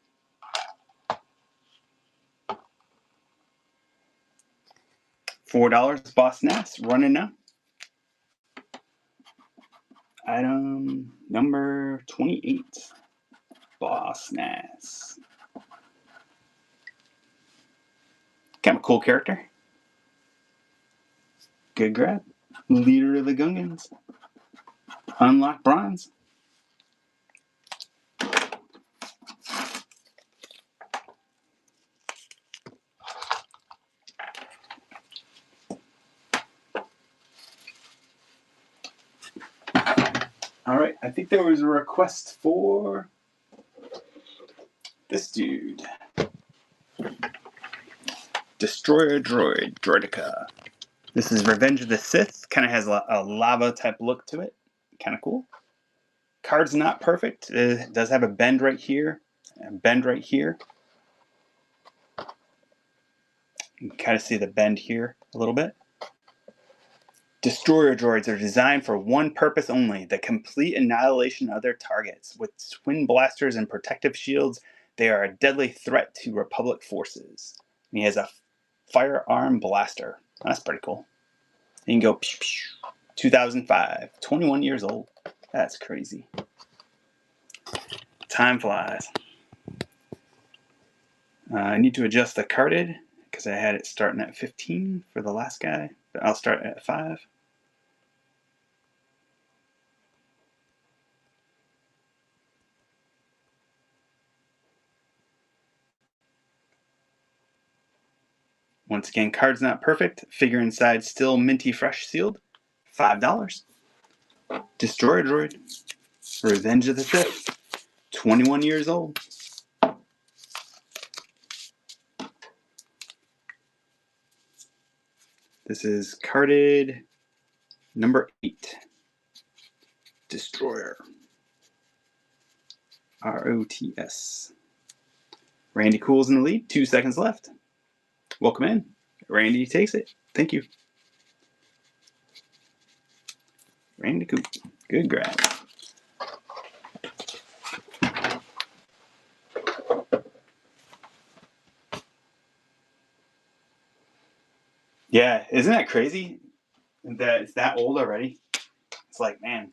$4 Boss Nass, running now. Item number 28, Boss Nass. Kind of a cool character. Good grab. Leader of the Gungans. Unlock bronze. Alright, I think there was a request for this dude. Destroyer Droid, Droideka. This is Revenge of the Sith. Kind of has a lava type look to it. Kind of cool. Card's not perfect. It does have a bend right here. And bend right here. You can kind of see the bend here a little bit. Destroyer droids are designed for one purpose only, the complete annihilation of their targets. With twin blasters and protective shields, they are a deadly threat to Republic forces. And he has a firearm blaster. That's pretty cool. You can go 2005, 21 years old. That's crazy. Time flies. I need to adjust the carded because I had it starting at 15 for the last guy, but I'll start at 5. Once again, card's not perfect. Figure inside still minty fresh sealed. $5. Destroyer Droid. Revenge of the Sith. 21 years old. This is carded number 8. Destroyer. ROTS. Randy Cool's in the lead. 2 seconds left. Welcome in. Randy takes it. Thank you. Randy Cool. Good grab. Yeah, isn't that crazy that it's that old already? It's like, man.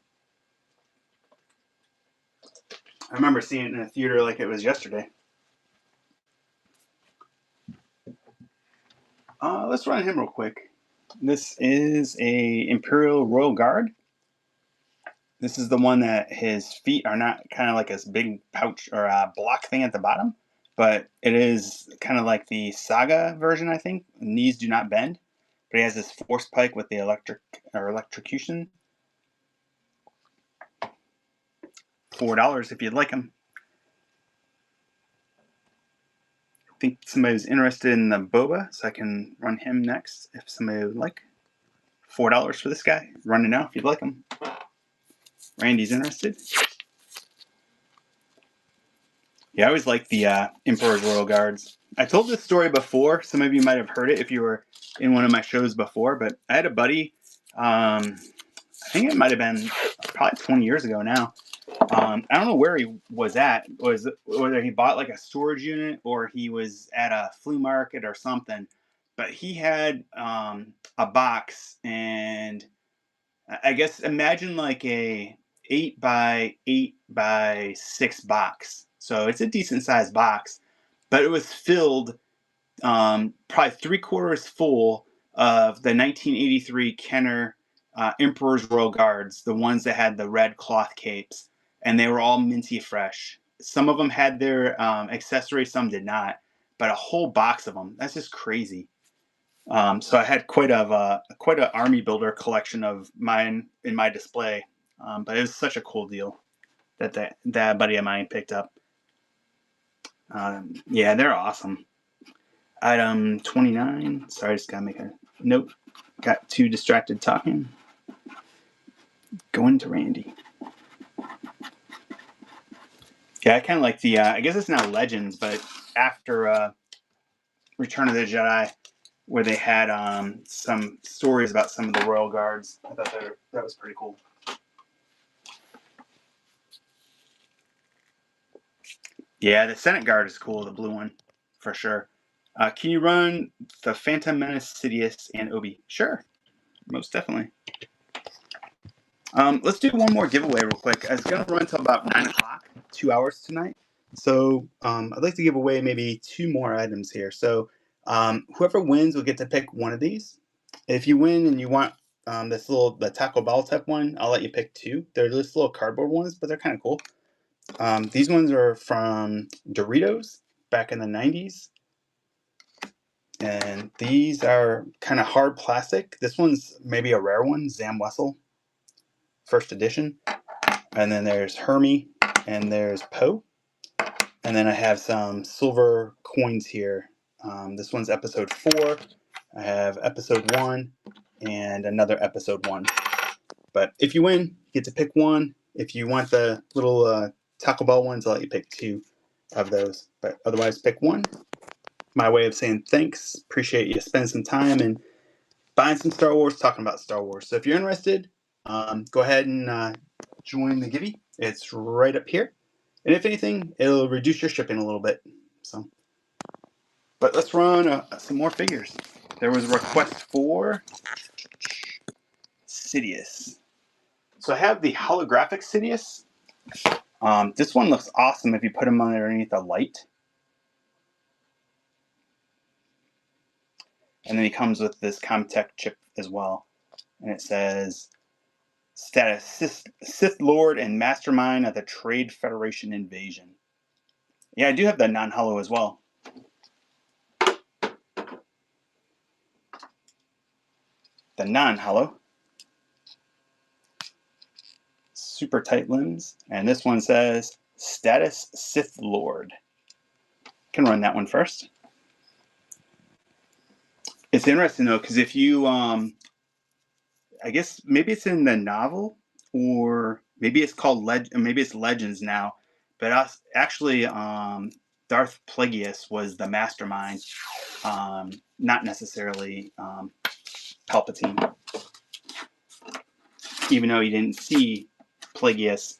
I remember seeing it in a theater like it was yesterday. Let's run him real quick. This is a Imperial Royal Guard. This is the one that his feet are not kind of like this big pouch or a block thing at the bottom, but it is kind of like the Saga version, I think. Knees do not bend, but he has this force pike with the electrocution. $4 if you'd like him. I think somebody was interested in the Boba, so I can run him next if somebody would like. $4 for this guy. Run it now if you'd like him. Randy's interested. Yeah, I always like the Emperor's Royal Guards. I told this story before. Some of you might have heard it if you were in one of my shows before, but I had a buddy, I think it might have been probably 20 years ago now. I don't know where he was at, whether he bought like a storage unit or he was at a flea market or something, but he had a box, and I guess imagine like a 8 by 8 by 6 box. So it's a decent sized box, but it was filled probably 3/4 full of the 1983 Kenner Emperor's Royal Guards, the ones that had the red cloth capes, and they were all minty fresh. Some of them had their accessories, some did not, but a whole box of them. That's just crazy. So I had quite an army builder collection of mine in my display, but it was such a cool deal that buddy of mine picked up. Yeah, they're awesome. Item 29. Sorry, just gotta make a note. Got too distracted talking. Going to Randy. Yeah, I kind of like the. I guess it's now Legends, but after Return of the Jedi, where they had some stories about some of the royal guards. I thought that was pretty cool. Yeah, the Senate Guard is cool, the blue one, for sure. Can you run the Phantom Menace, Sidious, and Obi? Sure, most definitely. Let's do one more giveaway real quick. It's going to run until about 9 o'clock, 2 hours tonight. So I'd like to give away maybe 2 more items here. So whoever wins will get to pick one of these. If you win and you want the Taco Bell type one, I'll let you pick 2. They're just little cardboard ones, but they're kind of cool. These ones are from Doritos back in the 90s. And these are kind of hard plastic. This one's maybe a rare one, Zam Wessel, first edition. And then there's Hermie, and there's Poe. And then I have some silver coins here. This one's episode 4. I have episode 1 and another episode 1. But if you win, you get to pick one. If you want the little Taco Bell ones, I'll let you pick 2 of those. But otherwise, pick one. My way of saying thanks. Appreciate you spending some time and buying some Star Wars, talking about Star Wars. So if you're interested, go ahead and join the Givey. It's right up here. And if anything, it'll reduce your shipping a little bit. So, but let's run some more figures. There was a request for Sidious. So I have the holographic Sidious. This one looks awesome if you put him underneath a light. And then he comes with this Comtech chip as well. And it says, status Sith Lord and Mastermind of the Trade Federation Invasion. Yeah, I do have the non-holo as well. The non-holo. Super tight lens. And this one says, Status Sith Lord. Can run that one first. It's interesting though, because if you, I guess maybe it's in the novel, or maybe it's called maybe it's Legends now. But actually, Darth Plagueis was the mastermind, not necessarily Palpatine. Even though you didn't see Plagueis,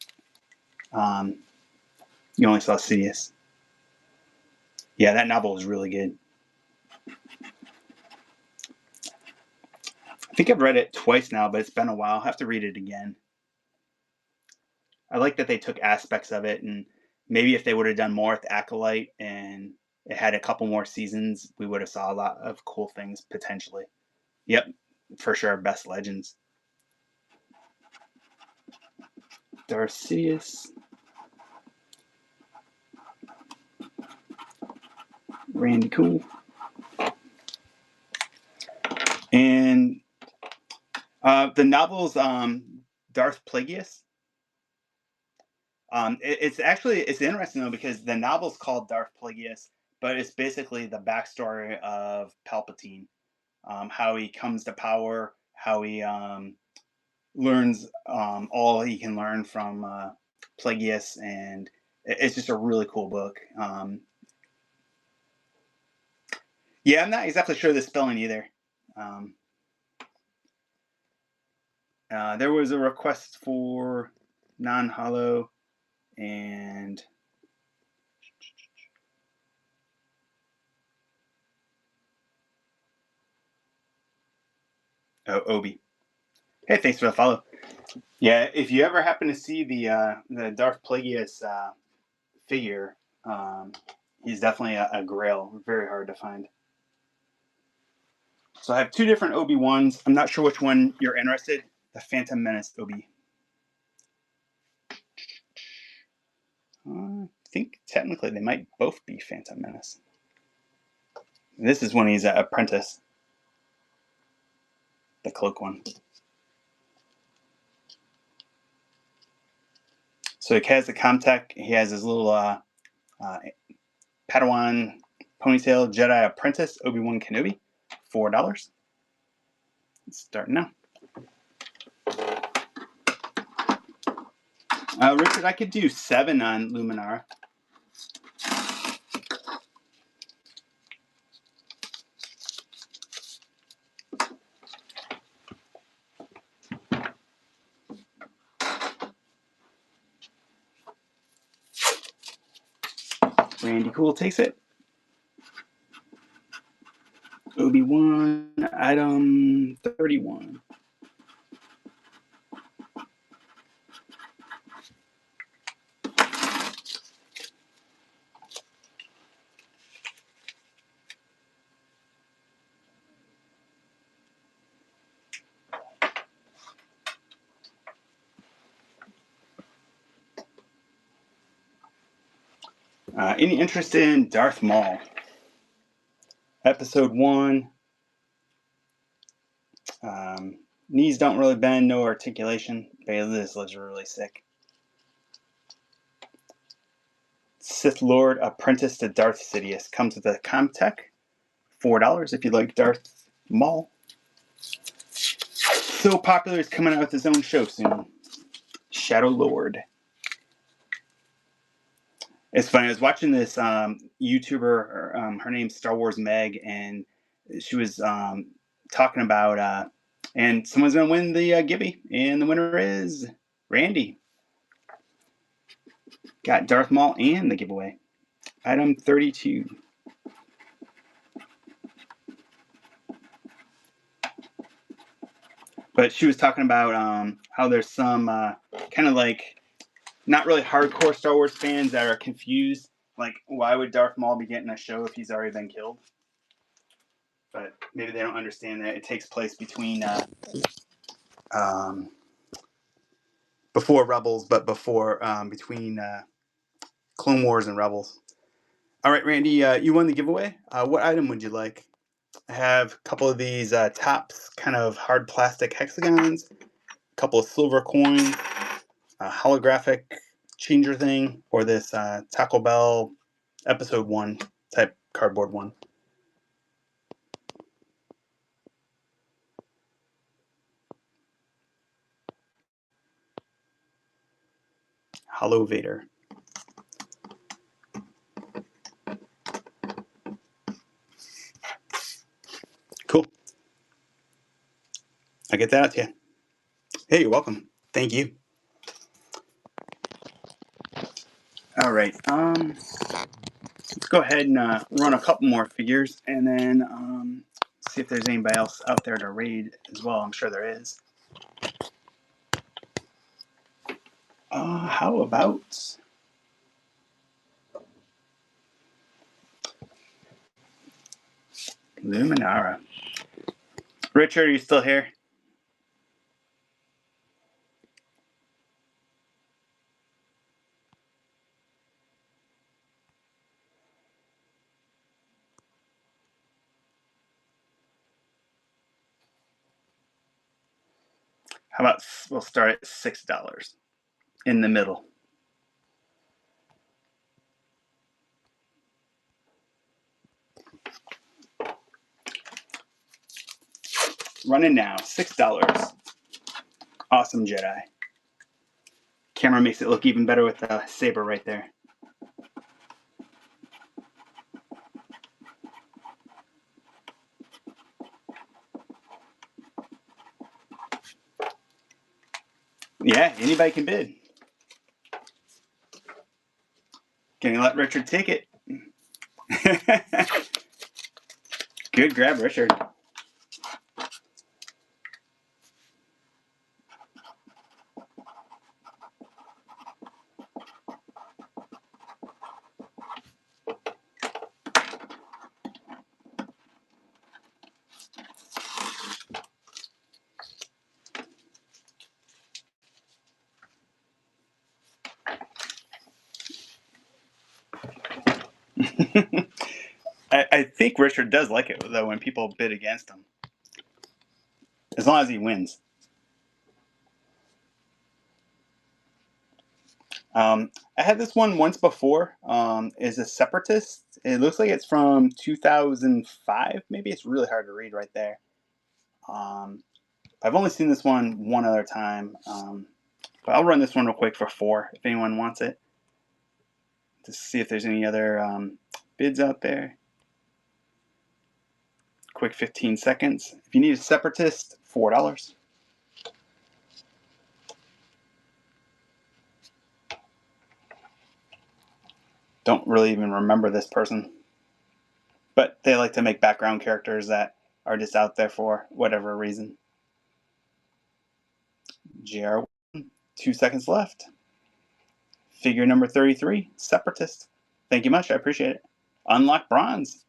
you only saw Sidious. Yeah, that novel is really good. I think I've read it twice now, but it's been a while. I'll have to read it again. I like that they took aspects of it, and maybe if they would have done more with Acolyte and it had a couple more seasons, we would have saw a lot of cool things potentially. Yep, for sure, best Legends. Darth Sidious. Randy Cool. And the novel's Darth Plagueis. It's interesting though, because the novel's called Darth Plagueis, but it's basically the backstory of Palpatine, how he comes to power, how he learns all he can learn from Plagueis, and it's just a really cool book. Yeah, I'm not exactly sure the spelling either. There was a request for non-holo and Obi. Hey, thanks for the follow. Yeah, if you ever happen to see the Darth Plagueis figure, he's definitely a grail. Very hard to find. So I have 2 different Obi-Wans. I'm not sure which one you're interested. The Phantom Menace Obi. I think technically they might both be Phantom Menace. This is when he's an apprentice. The cloak one. So he has the Comtech. He has his little Padawan ponytail Jedi apprentice Obi-Wan Kenobi. $4. It's starting now. Richard, I could do 7 on Luminara. Randy Cool takes it. Obi-Wan, item 31. Any interest in Darth Maul? Episode 1. Knees don't really bend, no articulation. Baelish looks really sick. Sith Lord Apprentice to Darth Sidious. Comes with a Comtech. $4 if you like Darth Maul. So popular, he's coming out with his own show soon. Shadow Lord. It's funny, I was watching this YouTuber, her name's Star Wars Meg, and she was talking about, and someone's going to win the Gibby, and the winner is Randy. Got Darth Maul and the giveaway. Item 32. But she was talking about how there's some kind of like not really hardcore Star Wars fans that are confused. Like, why would Darth Maul be getting a show if he's already been killed? But maybe they don't understand that it takes place between before Rebels, but before between Clone Wars and Rebels. All right, Randy, you won the giveaway. What item would you like? I have a couple of these Topps kind of hard plastic hexagons, a couple of silver coins, a holographic changer thing, or this Taco Bell Episode 1 type cardboard one. Hollow Vader. Cool. I'll get that out to you. Hey, you're welcome. Thank you. All right. Let's go ahead and run a couple more figures, and then see if there's anybody else out there to raid as well. I'm sure there is. How about Luminara? Richard, are you still here? How about we'll start at $6 in the middle. Running now, $6. Awesome Jedi. Camera makes it look even better with the saber right there. Yeah, anybody can bid. Can you let Richard take it? Good grab, Richard. I think Richard does like it, though, when people bid against him. As long as he wins. I had this one once before. Is a Separatist. It looks like it's from 2005. Maybe it's really hard to read right there. I've only seen this one other time. But I'll run this one real quick for $4 if anyone wants it. To see if there's any other bids out there. Quick 15 seconds. If you need a Separatist, $4. don't really even remember this person. But they like to make background characters that are just out there for whatever reason. GR1, 2 seconds left. Figure number 33, Separatist. Thank you much. I appreciate it. Unlock bronze.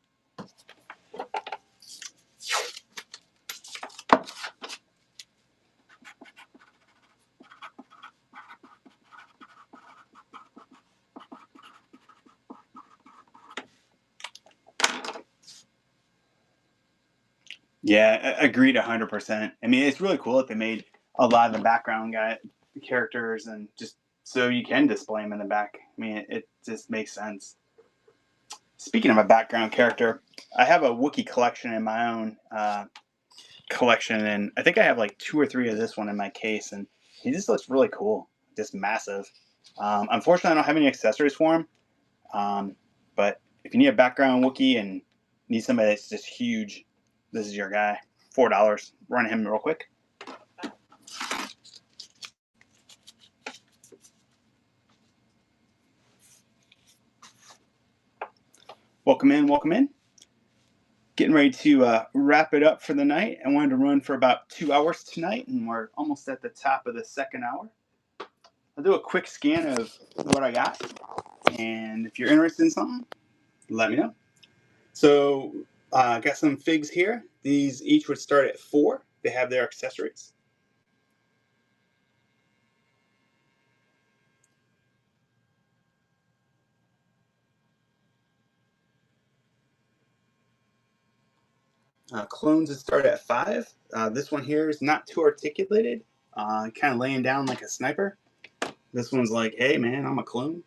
Yeah, agreed 100%. I mean, it's really cool that they made a lot of the background characters and just so you can display them in the back. I mean, it just makes sense. Speaking of a background character, I have a Wookiee collection in my own collection, and I think I have like 2 or 3 of this one in my case, and he just looks really cool, just massive. Unfortunately, I don't have any accessories for him, but if you need a background Wookiee and need somebody that's just huge, this is your guy. $4. Run him real quick. Welcome in, welcome in. Getting ready to wrap it up for the night. I wanted to run for about 2 hours tonight, and we're almost at the top of the second hour. I'll do a quick scan of what I got, and if you're interested in something, let me know. So I got some figs here. These each would start at $4. They have their accessories. Clones would start at $5. This one here is not too articulated, kind of laying down like a sniper. This one's like, hey man, I'm a clone.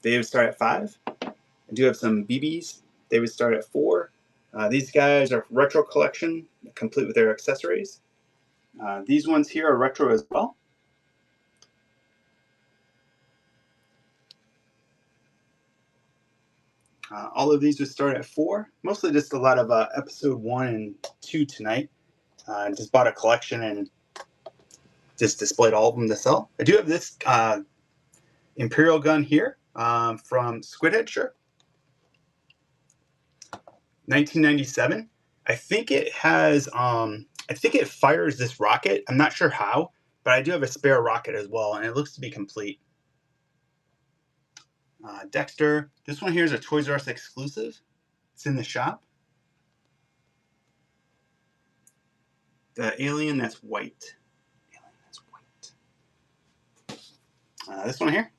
They would start at $5. I do have some BBs. They would start at $4. These guys are retro collection, complete with their accessories. These ones here are retro as well. All of these would start at $4. Mostly just a lot of episode 1 and 2 tonight. Just bought a collection and just displayed all of them to sell. I do have this Imperial gun here from Squidhead shirt. 1997. I think it has, I think it fires this rocket. I'm not sure how, but I do have a spare rocket as well, and it looks to be complete. Dexter. This one here is a Toys R Us exclusive. It's in the shop. The alien that's white. This one here.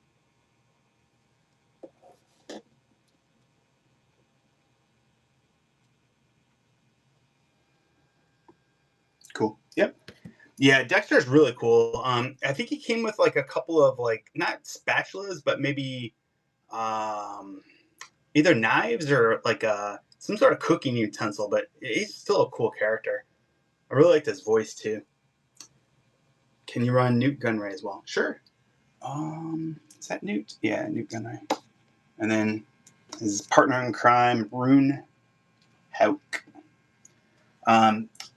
Cool. Yep. Yeah, Dexter's really cool. I think he came with like a couple of like not spatulas, but maybe either knives or like some sort of cooking utensil. But he's still a cool character. I really liked his voice too. Can you run Newt Gunray as well? Sure. Is that Newt? Yeah, Newt Gunray. And then his partner in crime, Rune Hauk.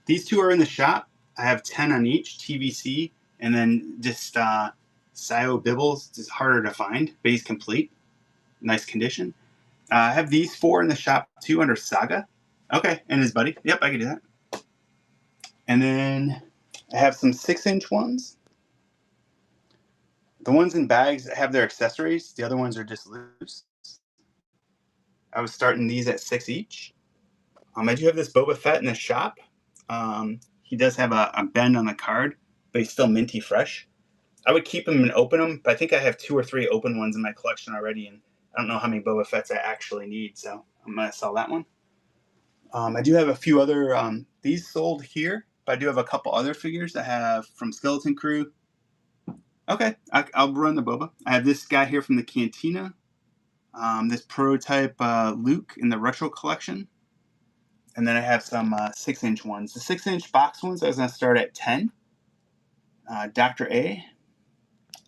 These two are in the shop. I have 10 on each, TVC, and then just Sio Bibbles, just harder to find, but he's complete. Nice condition. I have these 4 in the shop too under Saga. Okay, and his buddy. Yep, I can do that. And then I have some 6-inch ones. The ones in bags have their accessories. The other ones are just loose. I was starting these at $6 each. I do have this Boba Fett in the shop. He does have a bend on the card, but he's still minty fresh. I would keep him and open them, but I think I have 2 or 3 open ones in my collection already, and I don't know how many Boba Fetts I actually need, so I'm going to sell that one. I do have a few other, these sold here, but I do have a couple other figures I have from Skeleton Crew. Okay, I'll run the Boba. I have this guy here from the Cantina, this prototype Luke in the Retro Collection. And then I have some 6-inch ones. The 6-inch box ones I was going to start at 10. Dr. A,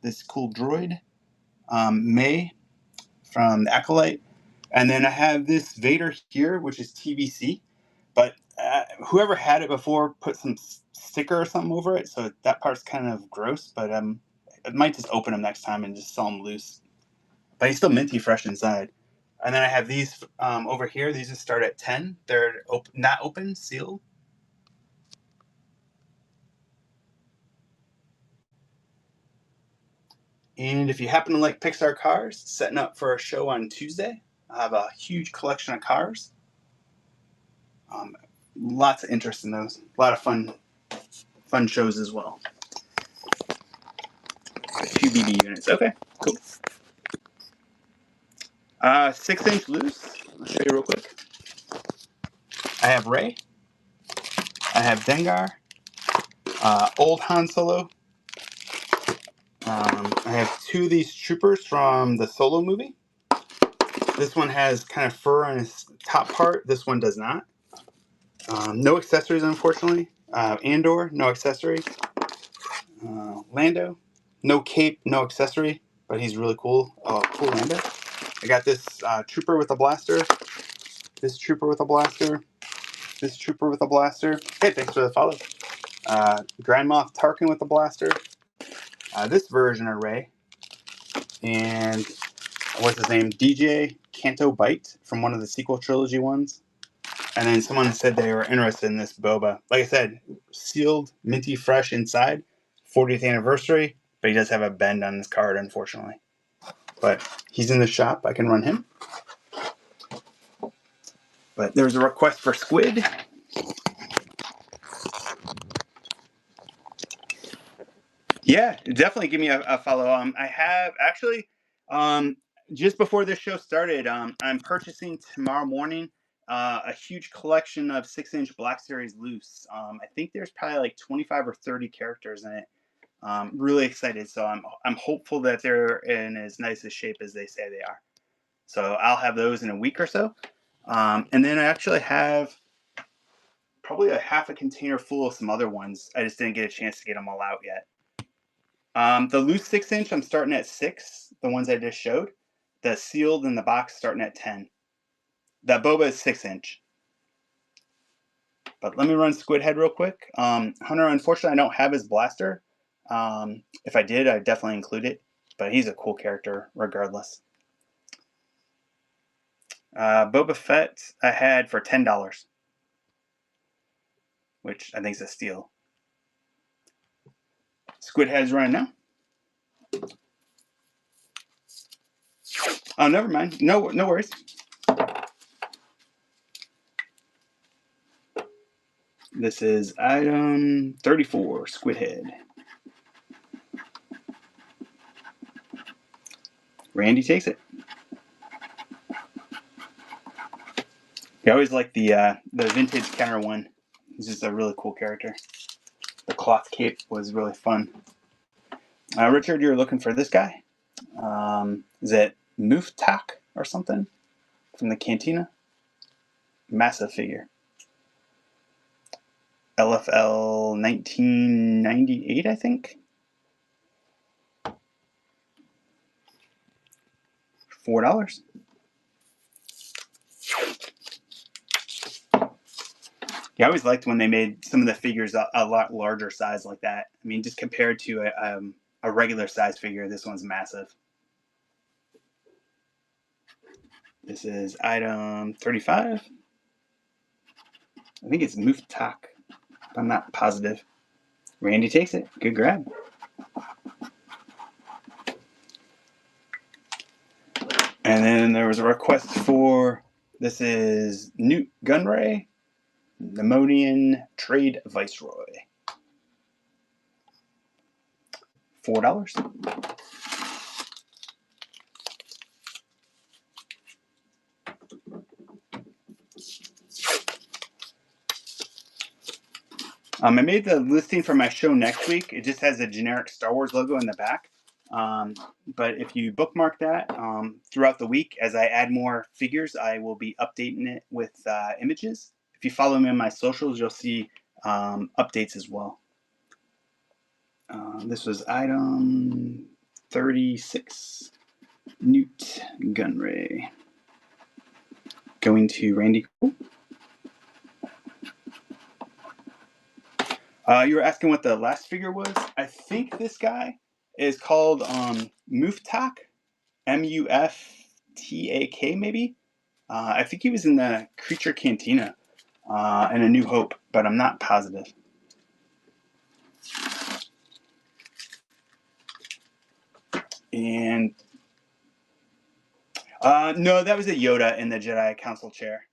this cool droid. May from the Acolyte. And then I have this Vader here, which is TVC. But whoever had it before put some sticker or something over it, so that part's kind of gross. But I might just open them next time and just sell them loose. but he's still minty fresh inside. And then I have these over here. These just start at 10. They're not open, sealed. And if you happen to like Pixar cars, setting up for a show on Tuesday. I have a huge collection of cars. Lots of interest in those. A lot of fun shows as well. 2 BB units. Okay, cool. 6-inch loose. I'll show you real quick. I have Rey. I have Dengar. Old Han Solo. I have 2 of these troopers from the Solo movie. This one has kind of fur on his top part. This one does not. No accessories, unfortunately. Andor, no accessory. Lando, no cape, no accessory, but he's really cool. Cool Lando. I got this trooper with a blaster. This trooper with a blaster. This trooper with a blaster. Hey, thanks for the follow. Grand Moff Tarkin with a blaster. This version of Rey. And what's his name? DJ Canto Bight from one of the sequel trilogy ones. And then someone said they were interested in this Boba. Like I said, sealed, minty fresh inside. 40th anniversary, but he does have a bend on his card, unfortunately. But he's in the shop. I can run him. But there's a request for Squid. Yeah, definitely give me a follow. I have actually, just before this show started, I'm purchasing tomorrow morning a huge collection of 6-inch Black Series loose. I think there's probably like 25 or 30 characters in it. Really excited. So I'm hopeful that they're in as nice a shape as they say they are. So I'll have those in a week or so. And then I actually have probably a half a container full of some other ones. I just didn't get a chance to get them all out yet. The loose 6-inch, I'm starting at 6, the ones I just showed. The sealed in the box starting at 10. That Boba is 6-inch. But let me run Squid Head real quick. Hunter, unfortunately, I don't have his blaster. If I did, I'd definitely include it. But he's a cool character regardless. Boba Fett I had for $10, which I think is a steal. Squid Head's running now. Oh, never mind. No worries. This is item 34, Squid Head. Randy takes it. I always like the vintage Kenner one. He's just a really cool character. The cloth cape was really fun. Richard, you're looking for this guy. Is it Muftak or something from the Cantina? Massive figure. LFL 1998, I think. $4. Yeah, I always liked when they made some of the figures a lot larger size like that. I mean, just compared to a regular size figure, this one's massive. This is item 35. I think it's Muftak. I'm not positive. Randy takes it. Good grab. And then there was a request for, this is Newt Gunray, Nemonian Trade Viceroy. $4. I made the listing for my show next week. It just has a generic Star Wars logo in the back. But if you bookmark that throughout the week, as I add more figures, I will be updating it with images. If you follow me on my socials, you'll see updates as well. This was item 36, Newt Gunray. Going to Randy. You were asking what the last figure was. I think this guy is called Muftak, Muftak maybe. I think he was in the Creature Cantina and A New Hope, but I'm not positive. And no, that was a Yoda in the Jedi Council chair.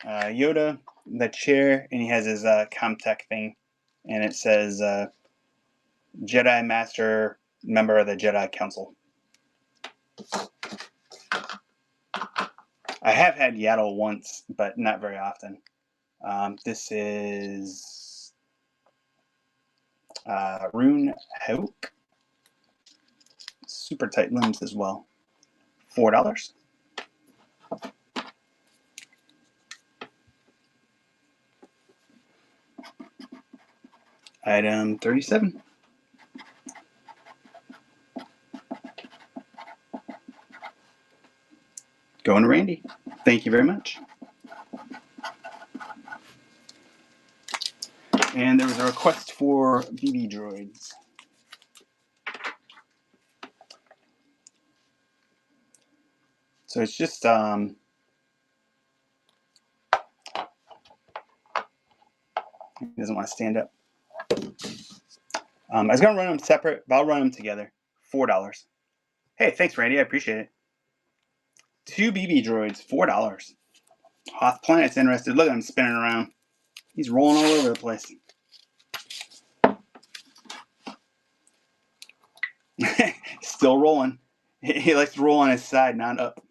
Yoda, the chair, and he has his Comtech thing, and it says Jedi Master, member of the Jedi Council. I have had Yaddle once, but not very often. This is Rune Hauk. Super tight limbs as well. $4. Item 37. Going to Randy. Thank you very much. And there was a request for BB droids. So it's just he doesn't want to stand up. I was gonna run them separate, but I'll run them together. $4. Hey, thanks, Randy. I appreciate it. 2 BB droids, $4. Hoth Planet's interested. Look at him spinning around. He's rolling all over the place. Still rolling. He likes to roll on his side, not up.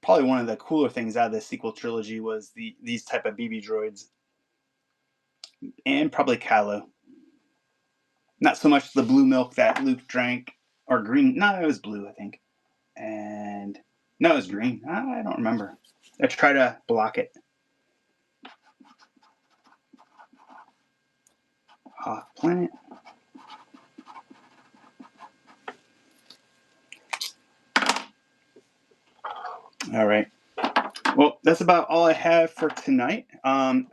Probably one of the cooler things out of the sequel trilogy was these type of BB droids. And probably Kylo. Not so much the blue milk that Luke drank, or green. No, it was blue, I think. And no, it was green. I don't remember. I try to block it. Hoth Planet. All right. Well, that's about all I have for tonight. Randy,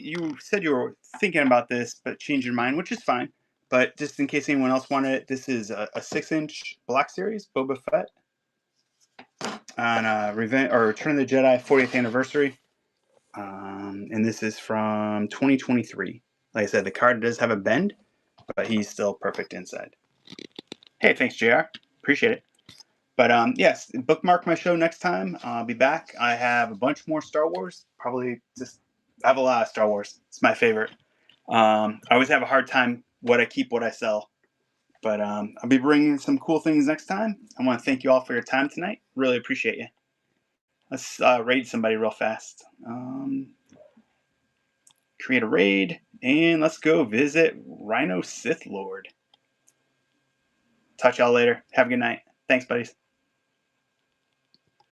you said you were thinking about this, but changed your mind, which is fine. But just in case anyone else wanted it, this is a 6-inch Black Series Boba Fett on Return of the Jedi 40th anniversary. And this is from 2023. Like I said, the card does have a bend, but he's still perfect inside. Hey, thanks, JR. Appreciate it. But yes, bookmark my show next time. I'll be back. I have a bunch more Star Wars. I have a lot of Star Wars. It's my favorite. I always have a hard time what I keep, what I sell. But I'll be bringing some cool things next time. I want to thank you all for your time tonight. Really appreciate you. Let's raid somebody real fast. Create a raid, and let's go visit Rhino Sith Lord. Talk to y'all later. Have a good night. Thanks, buddies.